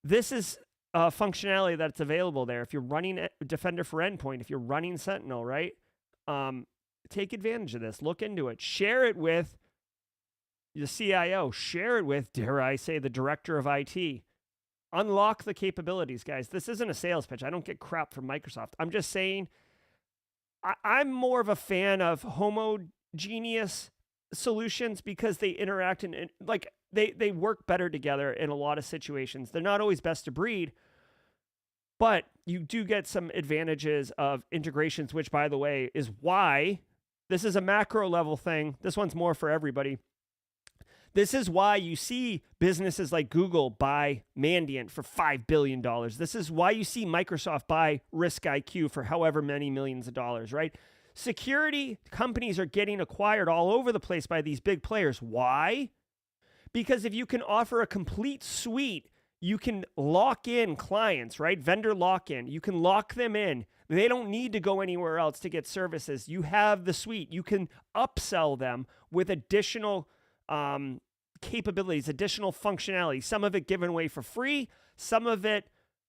This is a functionality that's available there. If you're running Defender for Endpoint, if you're running Sentinel, right? Take advantage of this. Look into it. Share it with the CIO. Share it with, dare I say, the director of IT. Unlock the capabilities, guys. This isn't a sales pitch. I don't get crap from Microsoft. I'm just saying I'm more of a fan of homogeneous solutions because they interact and like they work better together in a lot of situations. They're not always best of breed, but you do get some advantages of integrations, which, by the way, is why this is a macro level thing. This one's more for everybody. This is why you see businesses like Google buy Mandiant for $5 billion. This is why you see Microsoft buy RiskIQ for however many millions of dollars, right? Security companies are getting acquired all over the place by these big players. Why? Because if you can offer a complete suite, you can lock in clients, right? Vendor lock-in. You can lock them in. They don't need to go anywhere else to get services. You have the suite. You can upsell them with additional capabilities, additional functionality. Some of it given away for free, some of it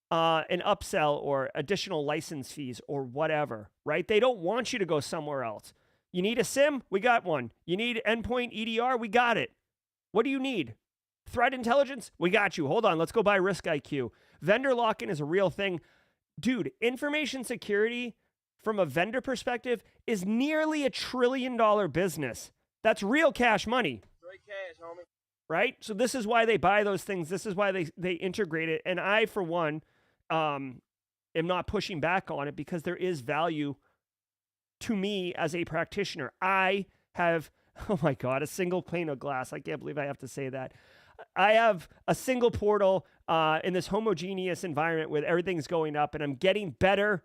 an upsell or additional license fees or whatever, right? They don't want you to go somewhere else. You need a SIM? We got one. You need endpoint EDR? We got it. What do you need? Threat intelligence? We got you. Hold on. Let's go buy RiskIQ. Vendor lock-in is a real thing. Dude, information security from a vendor perspective is nearly $1 trillion business. That's real cash money. Straight cash, homie. Right? So this is why they buy those things. This is why they integrate it. And I, for one, am not pushing back on it because there is value to me as a practitioner. I have, oh my God, a single pane of glass. I can't believe I have to say that. I have a single portal in this homogeneous environment where everything's going up, and I'm getting better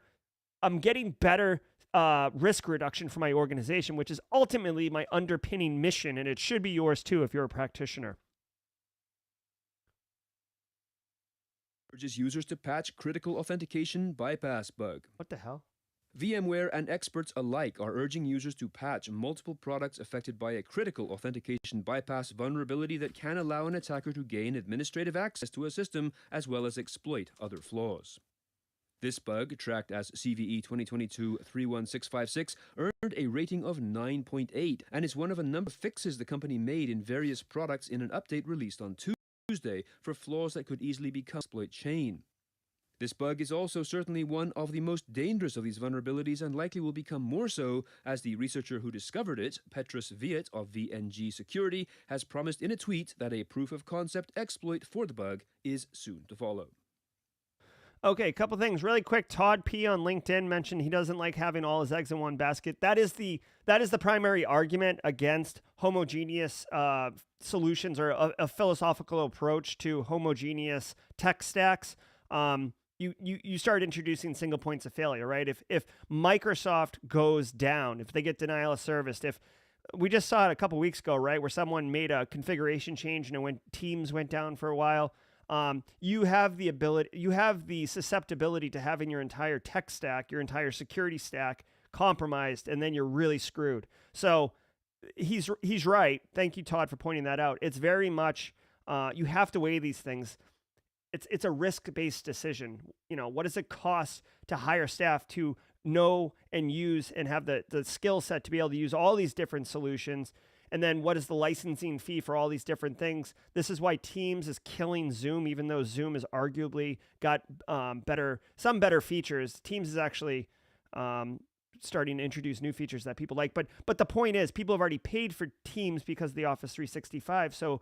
risk reduction for my organization, which is ultimately my underpinning mission, and it should be yours too if you're a practitioner. Urges users to patch critical authentication bypass bug. What the hell? VMware and experts alike are urging users to patch multiple products affected by a critical authentication bypass vulnerability that can allow an attacker to gain administrative access to a system as well as exploit other flaws. This bug, tracked as CVE 2022-31656, earned a rating of 9.8 and is one of a number of fixes the company made in various products in an update released on Tuesday for flaws that could easily become exploit chain. This bug is also certainly one of the most dangerous of these vulnerabilities and likely will become more so as the researcher who discovered it, Petrus Viet of VNG Security, has promised in a tweet that a proof-of-concept exploit for the bug is soon to follow. Okay, a couple things really quick. Todd P on LinkedIn mentioned he doesn't like having all his eggs in one basket. That is the primary argument against homogeneous solutions or a philosophical approach to homogeneous tech stacks. You start introducing single points of failure, right? If Microsoft goes down, if they get denial of service, if we just saw it a couple weeks ago, right, where someone made a configuration change and Teams went down for a while, you have the susceptibility to having your entire tech stack, your entire security stack compromised, and then you're really screwed. So he's right. Thank you, Todd, for pointing that out. It's very much you have to weigh these things. It's a risk-based decision. What does it cost to hire staff to know and use and have the skill set to be able to use all these different solutions? And then what is the licensing fee for all these different things? This is why Teams is killing Zoom, even though Zoom has arguably got some better features. Teams is actually starting to introduce new features that people like. But the point is, people have already paid for Teams because of the Office 365. So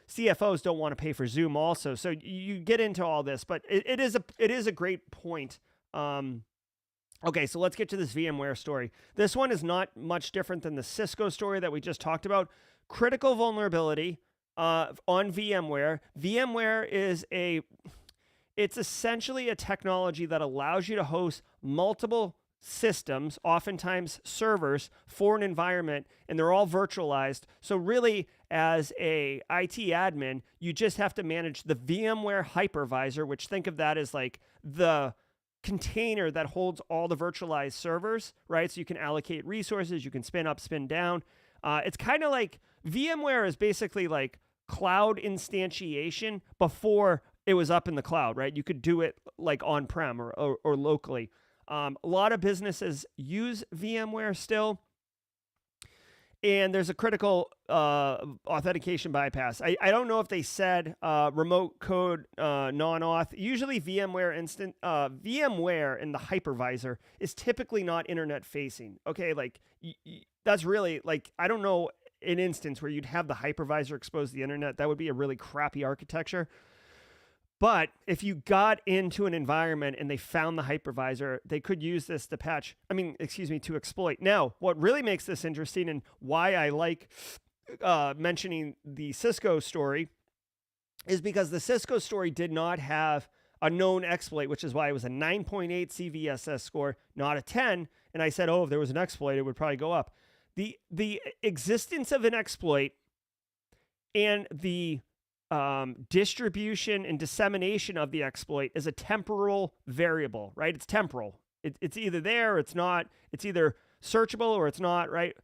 CFOs don't want to pay for Zoom also. So you get into all this, but it is a great point. Okay, so let's get to this VMware story. This one is not much different than the Cisco story that we just talked about. critical vulnerability on VMware. VMware is it's essentially a technology that allows you to host multiple systems, oftentimes servers, for an environment, and they're all virtualized. So really, as a IT admin, you just have to manage the VMware hypervisor, which think of that as like the container that holds all the virtualized servers, right? So you can allocate resources, you can spin up, spin down. It's kind of like VMware is basically like cloud instantiation before it was up in the cloud, right? You could do it like on-prem or locally. A lot of businesses use VMware still, and there's a critical authentication bypass. I don't know if they said remote code non-auth. Usually VMware in the hypervisor is typically not internet facing. Okay, like that's really like, I don't know an instance where you'd have the hypervisor expose the internet. That would be a really crappy architecture. But if you got into an environment and they found the hypervisor, they could use this to to exploit. Now, what really makes this interesting and why I like mentioning the Cisco story is because the Cisco story did not have a known exploit, which is why it was a 9.8 CVSS score, not a 10. And I said, oh, if there was an exploit, it would probably go up. The existence of an exploit and the distribution and dissemination of the exploit is a temporal variable, right? It's temporal. It's either there or it's not. It's either searchable or it's not, right?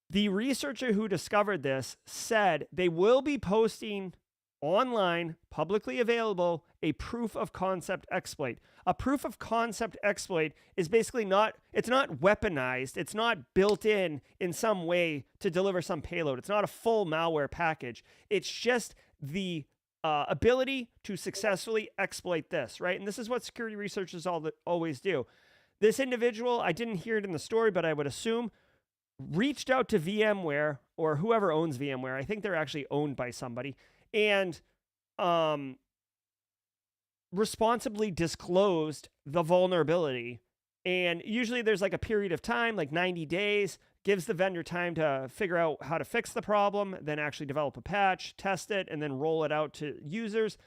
The researcher who discovered this said they will be posting online, publicly available, a proof of concept exploit. A proof of concept exploit is basically it's not weaponized. It's not built in some way to deliver some payload. It's not a full malware package. It's just the ability to successfully exploit this, right? And this is what security researchers always do. This individual, I didn't hear it in the story, but I would assume, reached out to VMware or whoever owns VMware. I think they're actually owned by somebody, and responsibly disclosed the vulnerability. And usually there's like a period of time, like 90 days, gives the vendor time to figure out how to fix the problem, then actually develop a patch, test it, and then roll it out to users.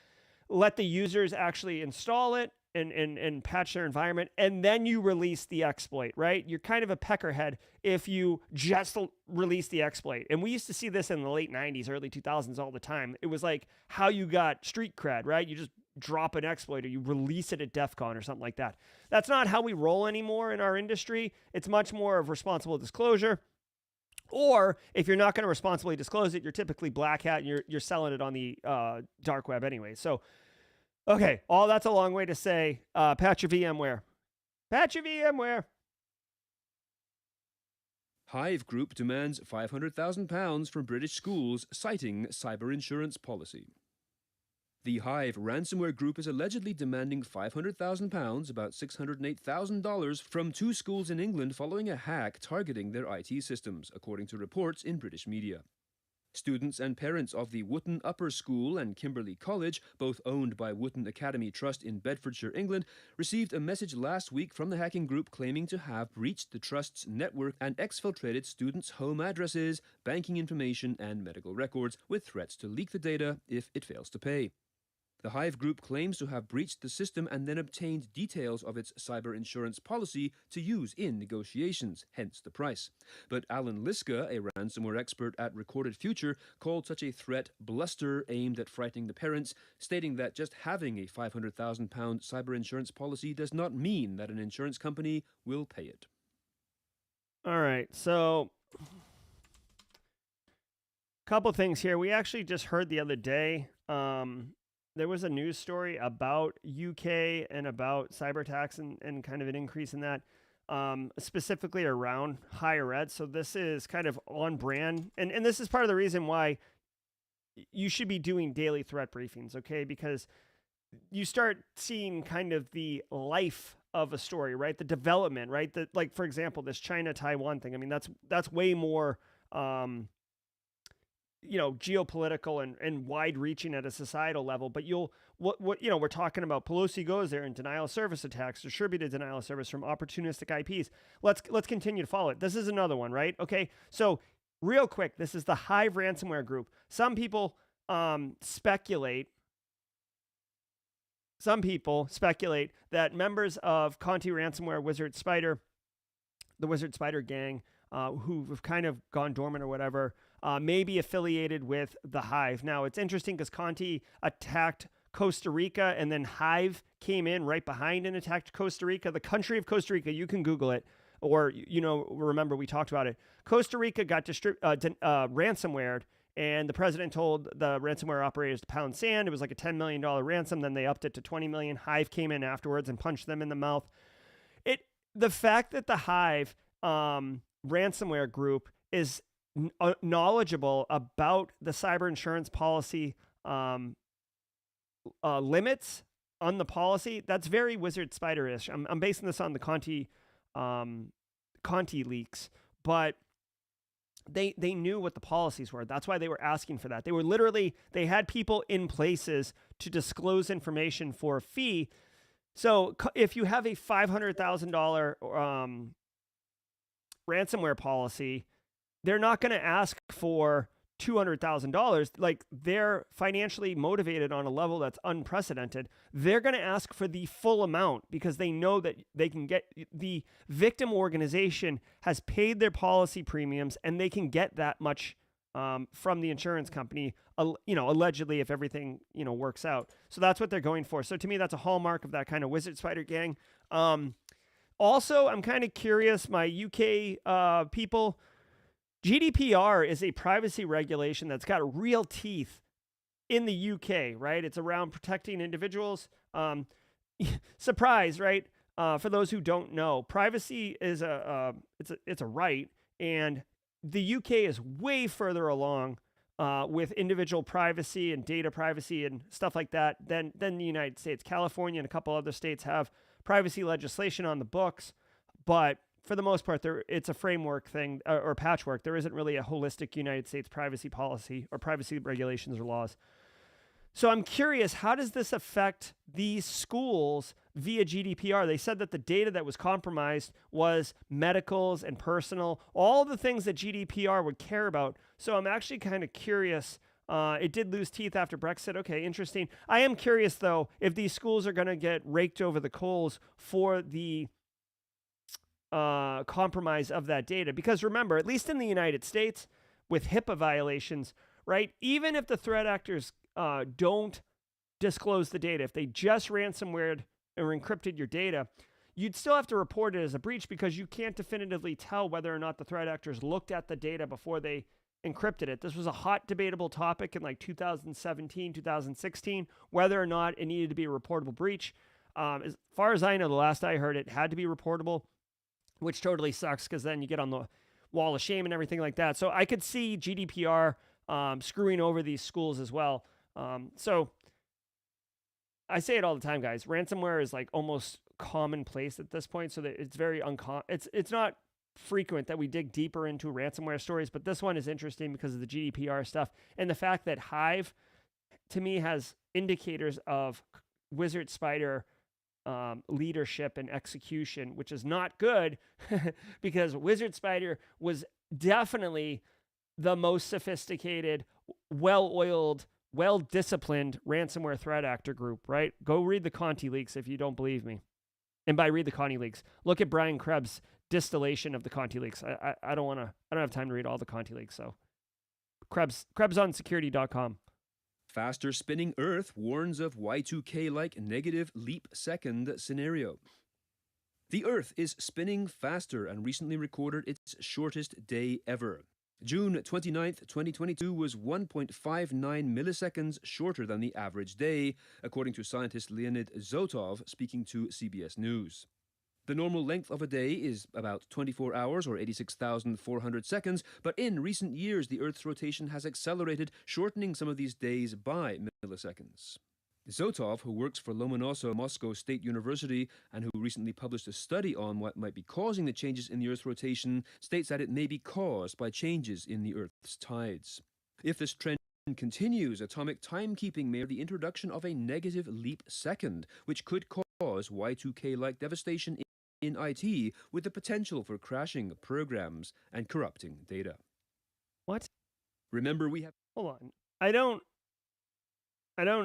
Let the users actually install it and patch their environment, and then you release the exploit, right? You're kind of a peckerhead if you just release the exploit. And we used to see this in the late 90s, early 2000s all the time. It was like how you got street cred, right? You just drop an exploit or you release it at DEF CON or something like that. That's not how we roll anymore in our industry. It's much more of responsible disclosure. Or if you're not going to responsibly disclose it, you're typically black hat and you're selling it on the dark web anyway. So, okay, all that's a long way to say, patch your VMware. Patch your VMware. Hive Group demands £500,000 from British schools, citing cyber insurance policy. The Hive ransomware group is allegedly demanding £500,000, about $608,000, from two schools in England following a hack targeting their IT systems, according to reports in British media. Students and parents of the Wootton Upper School and Kimberley College, both owned by Wootton Academy Trust in Bedfordshire, England, received a message last week from the hacking group claiming to have breached the trust's network and exfiltrated students' home addresses, banking information, and medical records, with threats to leak the data if it fails to pay. The Hive Group claims to have breached the system and then obtained details of its cyber insurance policy to use in negotiations, hence the price. But Alan Liska, a ransomware expert at Recorded Future, called such a threat bluster aimed at frightening the parents, stating that just having a £500,000 cyber insurance policy does not mean that an insurance company will pay it. All right, so couple things here. We actually just heard the other day, there was a news story about UK and about cyber attacks and kind of an increase in that, specifically around higher ed. So this is kind of on brand. And this is part of the reason why you should be doing daily threat briefings, okay? Because you start seeing kind of the life of a story, right? The development, right? Like, for example, this China-Taiwan thing. I mean, that's way more geopolitical and wide reaching at a societal level. But we're talking about Pelosi goes there and denial of service attacks, distributed denial of service from opportunistic IPs. Let's continue to follow it. This is another one, right? Okay. So real quick, this is the Hive ransomware group. Some people speculate that members of Conti ransomware, Wizard Spider, the Wizard Spider gang, who have kind of gone dormant or whatever, may be affiliated with the Hive. Now, it's interesting because Conti attacked Costa Rica, and then Hive came in right behind and attacked Costa Rica. The country of Costa Rica, you can Google it, or, remember we talked about it. Costa Rica got ransomwared, and the president told the ransomware operators to pound sand. It was like a $10 million ransom. Then they upped it to $20 million. Hive came in afterwards and punched them in the mouth. The fact that the Hive ransomware group is knowledgeable about the cyber insurance policy limits on the policy, that's very Wizard Spider-ish. I'm basing this on the Conti leaks, but they knew what the policies were. That's why they were asking for that. They had people in places to disclose information for a fee. So if you have a $500,000 ransomware policy, they're not going to ask for $200,000. Like, they're financially motivated on a level that's unprecedented. They're going to ask for the full amount because they know that they can get, the victim organization has paid their policy premiums and they can get that much from the insurance company, allegedly, if everything, works out. So that's what they're going for. So to me, that's a hallmark of that kind of Wizard Spider gang. Also, I'm kind of curious, my UK people, GDPR is a privacy regulation that's got real teeth in the UK, right? It's around protecting individuals. Surprise, right? For those who don't know, privacy is it's a right, and the UK is way further along with individual privacy and data privacy and stuff like that than the United States. California and a couple other states have privacy legislation on the books, but for the most part, it's a framework thing or patchwork. There isn't really a holistic United States privacy policy or privacy regulations or laws. So I'm curious, how does this affect these schools via GDPR? They said that the data that was compromised was medicals and personal, all the things that GDPR would care about. So I'm actually kind of curious. It did lose teeth after Brexit. Okay, interesting. I am curious, though, if these schools are going to get raked over the coals for the compromise of that data. Because remember, at least in the United States, with HIPAA violations, right, even if the threat actors don't disclose the data, if they just ransomwared or encrypted your data, you'd still have to report it as a breach because you can't definitively tell whether or not the threat actors looked at the data before they encrypted it. This was a hot debatable topic in like 2017, 2016, whether or not it needed to be a reportable breach. As far as I know, the last I heard, it had to be reportable, which totally sucks because then you get on the wall of shame and everything like that. So I could see GDPR screwing over these schools as well. So I say it all the time, guys. Ransomware is like almost commonplace at this point, so that it's very it's not frequent that we dig deeper into ransomware stories, but this one is interesting because of the GDPR stuff and the fact that Hive, to me, has indicators of Wizard Spider leadership and execution, which is not good because Wizard Spider was definitely the most sophisticated, well-oiled, well-disciplined ransomware threat actor group, right? Go read the Conti leaks if you don't believe me. And by read the Conti leaks, look at Brian Krebs' distillation of the Conti leaks. I don't have time to read all the Conti leaks, so Krebs on security.com. Faster spinning Earth warns of Y2K-like negative leap second scenario. The Earth is spinning faster and recently recorded its shortest day ever. June 29th, 2022 was 1.59 milliseconds shorter than the average day, according to scientist Leonid Zotov speaking to CBS News. The normal length of a day is about 24 hours or 86,400 seconds, but in recent years the Earth's rotation has accelerated, shortening some of these days by milliseconds. Zotov, who works for Lomonosov Moscow State University and who recently published a study on what might be causing the changes in the Earth's rotation, states that it may be caused by changes in the Earth's tides. If this trend continues, atomic timekeeping may the introduction of a negative leap second, which could cause Y2K-like devastation in IT with the potential for crashing programs and corrupting data. What? Remember, we have... Hold on. I don't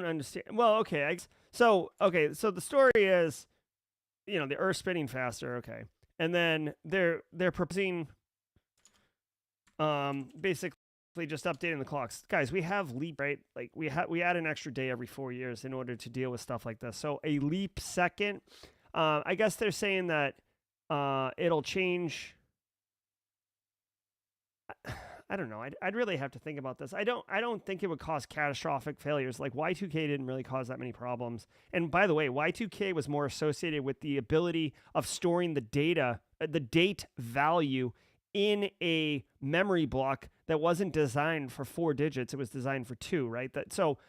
understand. Well, okay. So the story is, the Earth's spinning faster. Okay. And then they're proposing, basically just updating the clocks. Guys, we have leap, right? Like we add an extra day every 4 years in order to deal with stuff like this. So a leap second, I guess they're saying that it'll change. I don't know. I'd really have to think about this. I don't think it would cause catastrophic failures. Like Y2K didn't really cause that many problems. And by the way, Y2K was more associated with the ability of storing the data, the date value in a memory block that wasn't designed for 4 digits. It was designed for 2, right? So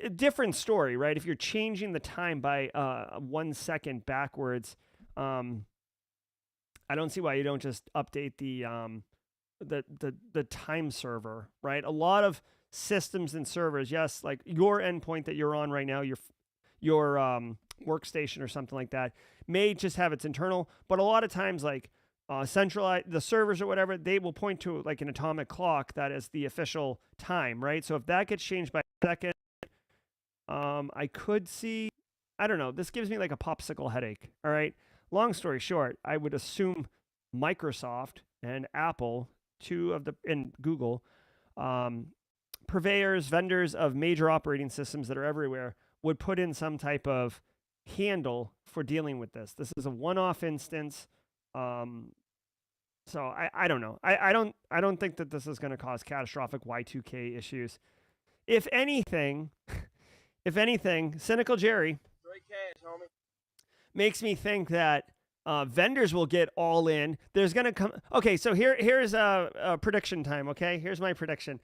a different story, right? If you're changing the time by 1 second backwards, I don't see why you don't just update the time server, right? A lot of systems and servers, yes, like your endpoint that you're on right now, your workstation or something like that, may just have its internal, but a lot of times, like centralized, the servers or whatever, they will point to like an atomic clock that is the official time, right? So if that gets changed by a second, I could see, I don't know, this gives me like a popsicle headache, all right? Long story short, I would assume Microsoft and Apple, and Google, purveyors, vendors of major operating systems that are everywhere, would put in some type of handle for dealing with this. This is a one-off instance. So I don't know. I don't think that this is going to cause catastrophic Y2K issues. If anything, cynical Jerry makes me think that vendors will get all in. There's going to come. Okay, so here's a prediction time. Okay, here's my prediction.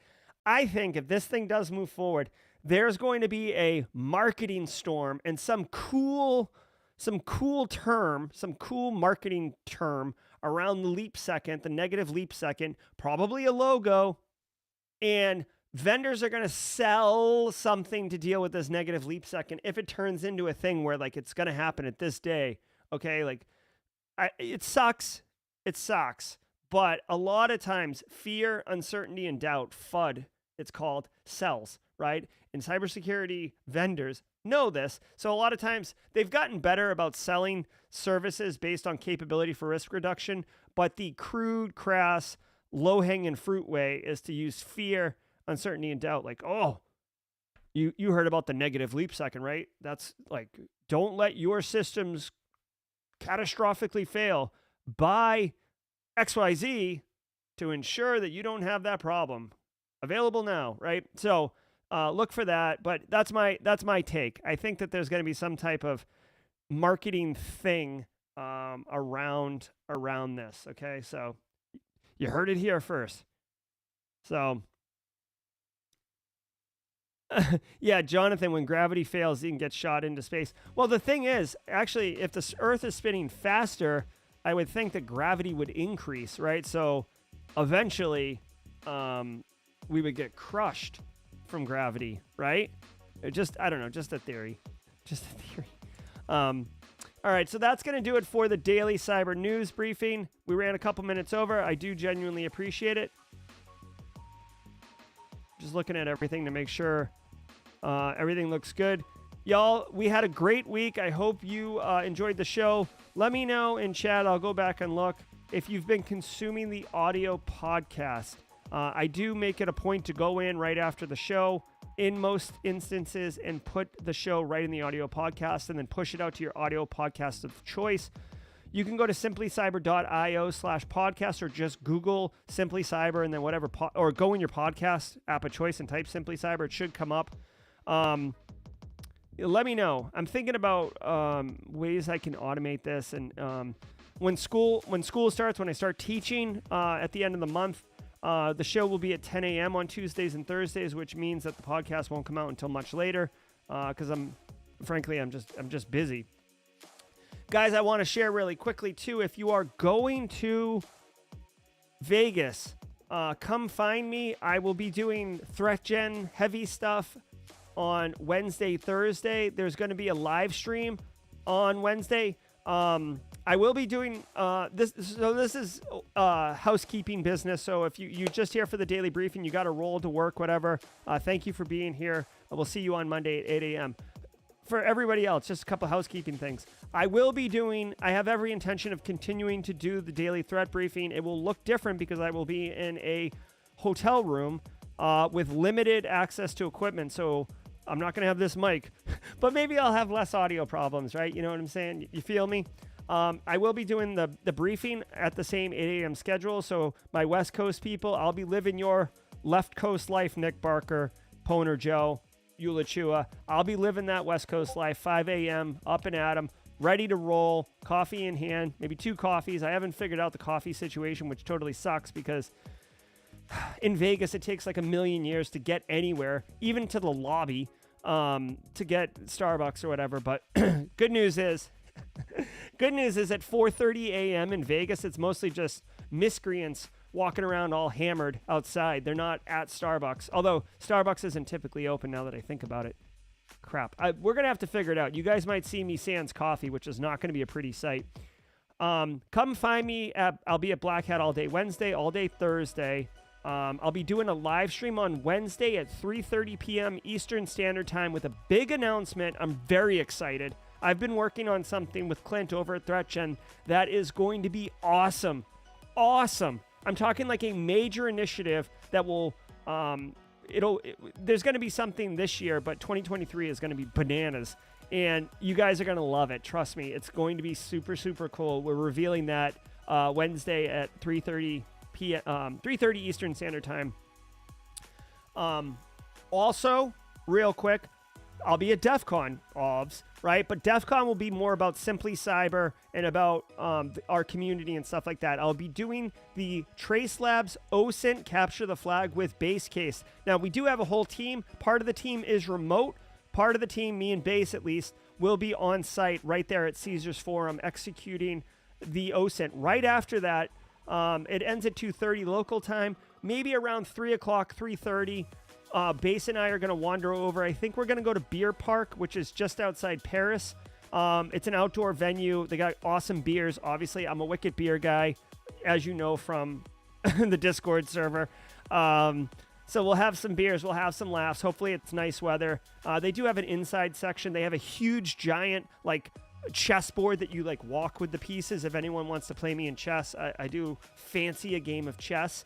I think if this thing does move forward, there's going to be a marketing storm and some cool marketing term around the leap second, the negative leap second, probably a logo, and vendors are going to sell something to deal with this negative leap second if it turns into a thing where like it's going to happen at this day. Okay, like it sucks, but a lot of times fear, uncertainty, and doubt, FUD, it's called, sells, right? And cybersecurity vendors know this. So a lot of times they've gotten better about selling services based on capability for risk reduction, but the crude, crass, low-hanging fruit way is to use fear, uncertainty, and doubt. Like, oh, you heard about the negative leap second, right? That's like, don't let your systems catastrophically fail. Buy XYZ to ensure that you don't have that problem. Available now, right? So look for that. But that's my take. I think that there's going to be some type of marketing thing around this. Okay, so you heard it here first. So yeah, Jonathan, when gravity fails, you can get shot into space. Well, the thing is, actually, if the Earth is spinning faster, I would think that gravity would increase, right? So eventually, we would get crushed from gravity, right? I don't know, just a theory. All right, so that's going to do it for the daily cyber news briefing. We ran a couple minutes over. I do genuinely appreciate it. Just looking at everything to make sure everything looks good. Y'all, we had a great week. I hope you enjoyed the show. Let me know in chat. I'll go back and look. If you've been consuming the audio podcast, I do make it a point to go in right after the show in most instances and put the show right in the audio podcast and then push it out to your audio podcast of choice. You can go to simplycyber.io/podcast or just Google Simply Cyber and then whatever, or go in your podcast app of choice and type Simply Cyber. It should come up. Let me know. I'm thinking about ways I can automate this. And when school starts, when I start teaching at the end of the month, the show will be at 10 a.m. on Tuesdays and Thursdays, which means that the podcast won't come out until much later because I'm just busy. Guys, I want to share really quickly, too, if you are going to Vegas come find me. I will be doing threat gen heavy stuff on Wednesday, Thursday. There's going to be a live stream on Wednesday. I will be doing this. So this is housekeeping business. So if you just here for the daily briefing, you got to roll to work, whatever. Thank you for being here. We'll see you on Monday at 8 a.m. For everybody else, just a couple housekeeping things. I have every intention of continuing to do the daily threat briefing. It will look different because I will be in a hotel room with limited access to equipment. So I'm not going to have this mic, but maybe I'll have less audio problems, right? You know what I'm saying? You feel me? I will be doing the briefing at the same 8 a.m. schedule. So my West Coast people, I'll be living your left coast life, Nick Barker, Poner Joe, Eula Chua. I'll be living that West Coast life, 5 a.m., up and at 'em, ready to roll, coffee in hand, maybe 2 coffees. I haven't figured out the coffee situation, which totally sucks because in Vegas, it takes like a million years to get anywhere, even to the lobby, to get Starbucks or whatever. But good news is at 4:30 a.m. in Vegas, it's mostly just miscreants walking around all hammered outside. They're not at Starbucks, although Starbucks isn't typically open now that I think about it. Crap. We're going to have to figure it out. You guys might see me sans coffee, which is not going to be a pretty sight. Come find me. I'll be at Black Hat all day Wednesday, all day Thursday. I'll be doing a live stream on Wednesday at 3:30 p.m. Eastern Standard Time with a big announcement. I'm very excited. I've been working on something with Clint over at ThreatGen that is going to be awesome. Awesome. I'm talking like a major initiative that will, there's going to be something this year, but 2023 is going to be bananas. And you guys are going to love it. Trust me. It's going to be super, super cool. We're revealing that Wednesday at 3:30 p.m. 3:30 Eastern Standard Time. Also, real quick, I'll be at DEF CON, right? But DEF CON will be more about Simply Cyber and about our community and stuff like that. I'll be doing the Trace Labs OSINT Capture the Flag with Base Case. Now, we do have a whole team. Part of the team is remote. Part of the team, me and Base at least, will be on site right there at Caesars Forum executing the OSINT. Right after that, it ends at 2:30 local time, maybe around 3 o'clock, 3:30. Base and I are going to wander over. I think we're going to go to Beer Park, which is just outside Paris. It's an outdoor venue. They got awesome beers. Obviously, I'm a wicked beer guy, as you know from the Discord server. So we'll have some beers. We'll have some laughs. Hopefully, it's nice weather. They do have an inside section. They have a huge, giant, like, chessboard that you, like, walk with the pieces. If anyone wants to play me in chess, I do fancy a game of chess.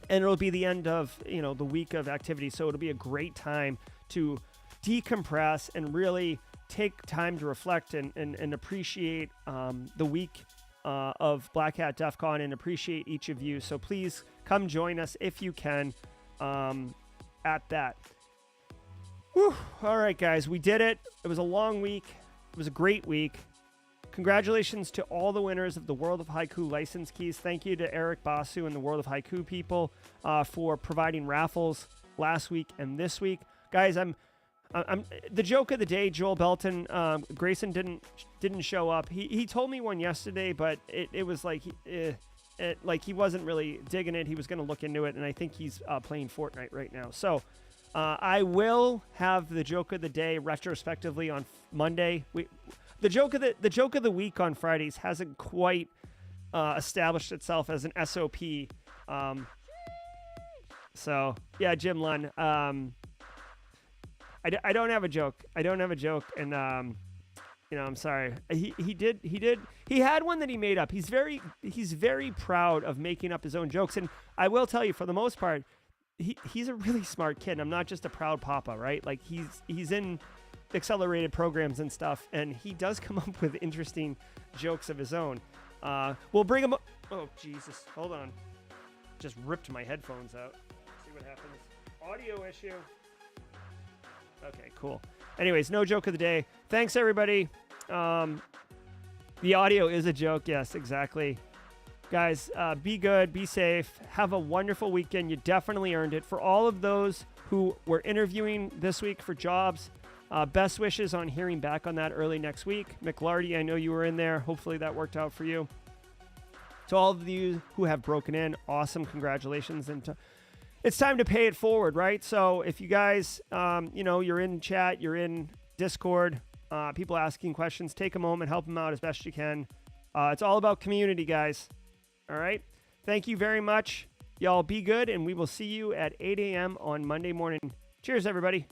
And it'll be the end of, the week of activity. So it'll be a great time to decompress and really take time to reflect and appreciate the week of Black Hat DEF CON and appreciate each of you. So please come join us if you can at that. Whew. All right, guys, we did it. It was a long week. It was a great week. Congratulations to all the winners of the World of Haiku license keys. Thank you to Eric Basu and the World of Haiku people for providing raffles last week and this week. Guys, I'm the joke of the day. Joel Belton, Grayson didn't show up. He told me one yesterday, but it was like he wasn't really digging it. He was going to look into it, and I think he's playing Fortnite right now. So I will have the joke of the day retrospectively on Monday. The joke of the week on Fridays hasn't quite established itself as an SOP. So yeah, Jim Lunn. I don't have a joke. And I'm sorry. He had one that he made up. He's very proud of making up his own jokes. And I will tell you, for the most part, he's a really smart kid. And I'm not just a proud papa, right? Like he's in accelerated programs and stuff, and he does come up with interesting jokes of his own. We'll bring him up. Oh, Jesus. Hold on. Just ripped my headphones out. See what happens. Audio issue. Okay, cool. Anyways, no joke of the day. Thanks, everybody. The audio is a joke. Yes, exactly. Guys, be good. Be safe. Have a wonderful weekend. You definitely earned it. For all of those who were interviewing this week for jobs, best wishes on hearing back on that early next week. McLarty, I know you were in there. Hopefully that worked out for you. To all of you who have broken in, awesome, congratulations. And it's time to pay it forward, right? So if you guys, you're in chat, you're in Discord, people asking questions, take a moment, help them out as best you can. It's all about community, guys. All right? Thank you very much. Y'all be good, and we will see you at 8 a.m. on Monday morning. Cheers, everybody.